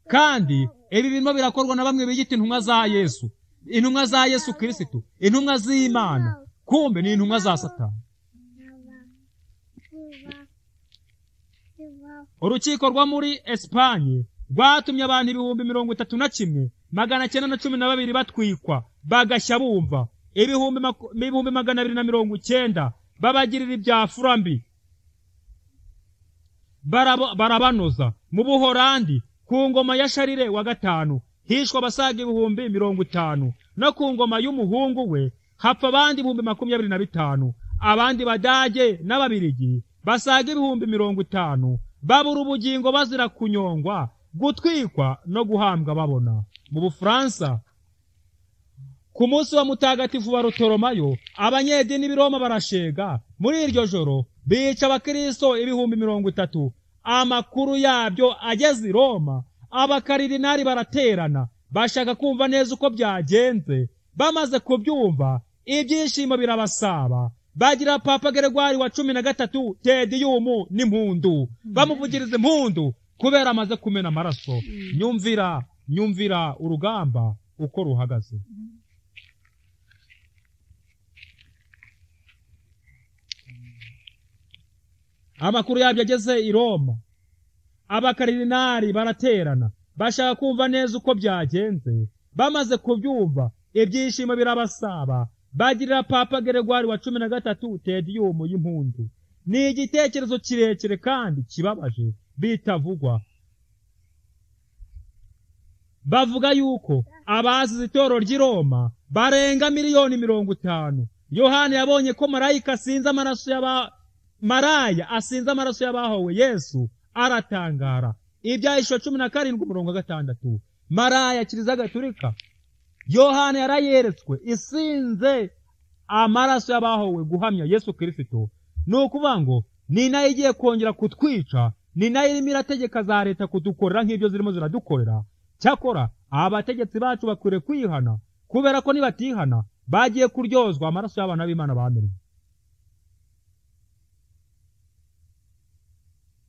Kandi ibi birimo birakorwa na bamwe biyita intumwa za Yesu, intumwa za Yesu Kristo, intumwa z'Imana, kumbe ni intumwa za Satani. Urukiko rwo muri Espanye rwatumye abantu 31,912 batwikwa bagashya bumva, 290 babagirira ibya furambi barabanoza. Mu Buholandi ku ngoma ya Sharire wa gatanu hishwa abasaga 50,000, no ku ngoma y'umuhungu we hapfa abandi 25,000. Abandi Badage n'Ababirigi basaga 50,000 babura ubugingo bazira kunyongwa, gutwikwa no guhambwa babona. Mu Bufaransa ku munsi wa mutagatifu wa Rutoromayo abanyedini b'i Roma barashega. Muri iryo joro bica abakristo 30,000. Amakuru yabyo ageze i Roma, abakaridinari baraterana bashaka kumva neza uko byagenze. Bamaze kubyumva ibyishimo birabasaba, bagira Papa Gregoire wa 13 Tediyumu n'impundu, bamuvugiriza impundu kubera amaze kumena amaraso. Nyumvira urugamba uko ruhagaze. Amakuru yabyo ageze i Roma, abakaridinari baraterana bashaka kumva neza uko byagenze. Bamaze kubyumva ibyishimo birabasaba, bagirira Papa Gregoire wa 13 Tediyumu y'impundu. Ni igitekerezo kirekire kandi kibabaje bitavugwa. Bavuga yuko abazize itorero ry'i Roma barenga 50,000,000. Yohana yabonye ko maraya asinze amaraso y'abahowe Yesu, aratangara. Ibyahishuwe 17:6. Maraya Kiliziya Gatolika Yohana yarayeretswe isinze amaraso y'abahowe guhamya Yesu Kristo. Nukuvuga ngo ni nayo igiye kongera kutwica, ni nayo irimo irategeka za leta kudukorera nk'ibyo zirimo ziradukorera. Cyakora abategetsi bacu bakwiriye kwihana, kubera ko nibatihana bagiye kuryozwa amaraso y'abana b'Imana bamenye.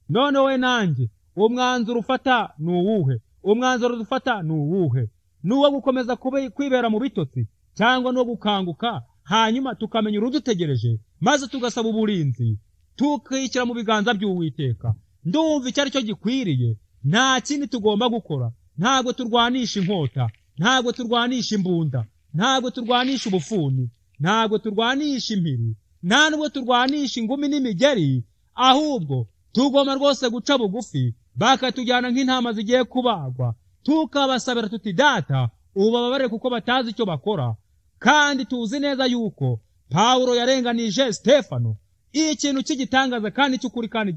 None we nanjye umwanzuro ufata ni uwuhe? Umwanzuro dufata ni uwuhe? Nuwo gukomeza kwibera mu bitotsi, cyangwa no gukanguka hanyuma tukamenya urudutegereje, maze tugasaba uburinzi, tukishyira mu biganza by'Uwiteka? Ndumva icyo ari cyo gikwiriye. Nta kindi tugomba gukora. Ntabwo turwanisha inkota, ntabwo turwanisha imbunda, ntabwo turwanisha ubufuni, ntabwo turwanisha impiri, nta nubwo turwanisha ingumi n'imigeri. Ahubwo tugomba rwose guca bugufi, bakatujyana nk'intama zigiye kubagwa, tukabasabira tuti Data ubababare kuko batazi icyo bakora. Kandi tuzi neza yuko Pawulo yarenganije Stefano. Ikintu cy'igitangaza kandi cy'ukuri kandi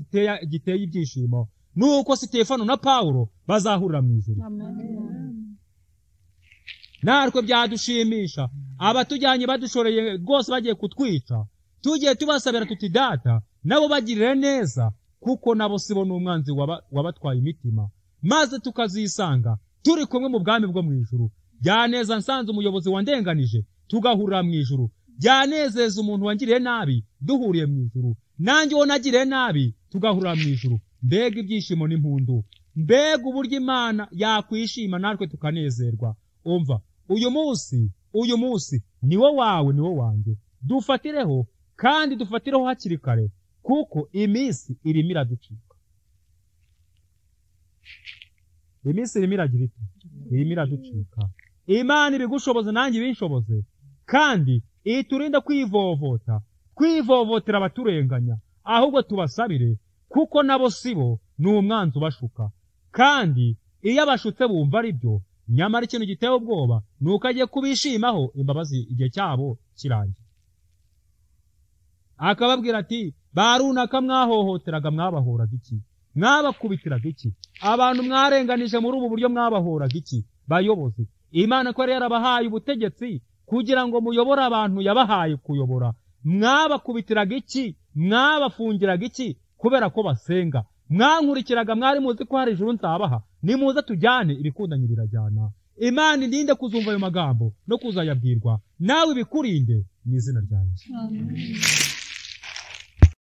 giteye ibyishimo nuko Stefano na Pawulo bazahurira mu ijuru. Narwo byadushimisha abatujyanye badushoreye rwose bagiye kutwica, tugiye tubasabira tuti Data nabo bagirire neza, kuko nabo sibo n'umwanzi wabatwaye imitima, maze tukazisanga turi kumwe mu bwami bwo mu ijuru. Byaneza nsanze umuyobozi wandenganije tugahurira mu ijuru. Byanezeza umuntu wangiriye nabi duhuriye mu ijuru. Nanjye wo nagiriye nabi tugahurira mu ijuru. Mbega ibyishimo n'impundu! Mbega uburyo Imana yakwishima natwe tukanezerwa. Umva, uyu munsi ni wo wawe, ni wo wanjye. Dufatireho kandi dufatireho hakiri kare, kuko iminsi irimo iraducika. Iminsi irimo iragira iti, irimo iraducika. Imana ibigushoboze nanjye ibinshoboze, kandi iturinda kwivovotera abaturenganya, ahubwo tubasabire, kuko nabo sibo ni umwanzi ubashuka. Kandi iyo abashutse bumva ari byo, nyamara ikintu giteye ubwoba ni uko agiye kubishimaho imbabazi igihe cyabo kirangiye. Akababwira ati barunaka mwahohoteraga mwabahoraga iki, mwabakubitiraga iki, abantu mwarenganije muri ubu buryo mwabahoraga iki. Bayobozi, Imana ko yari yarabahaye ubutegetsi kugira ngo muyobore abantu yabahaye kuyobora, mwabakubitiraga iki, mwabafungiraga iki kubera ko basenga, mwankurikiraga mwari muzi ko hari ijuru nzabaha, nimuze tujyane ibikundanye birajyana. Imana indinde kuzumva ayo magambo no kuzayabwirwa, nawe ibikurinde mu izina rya Yesu. Amen.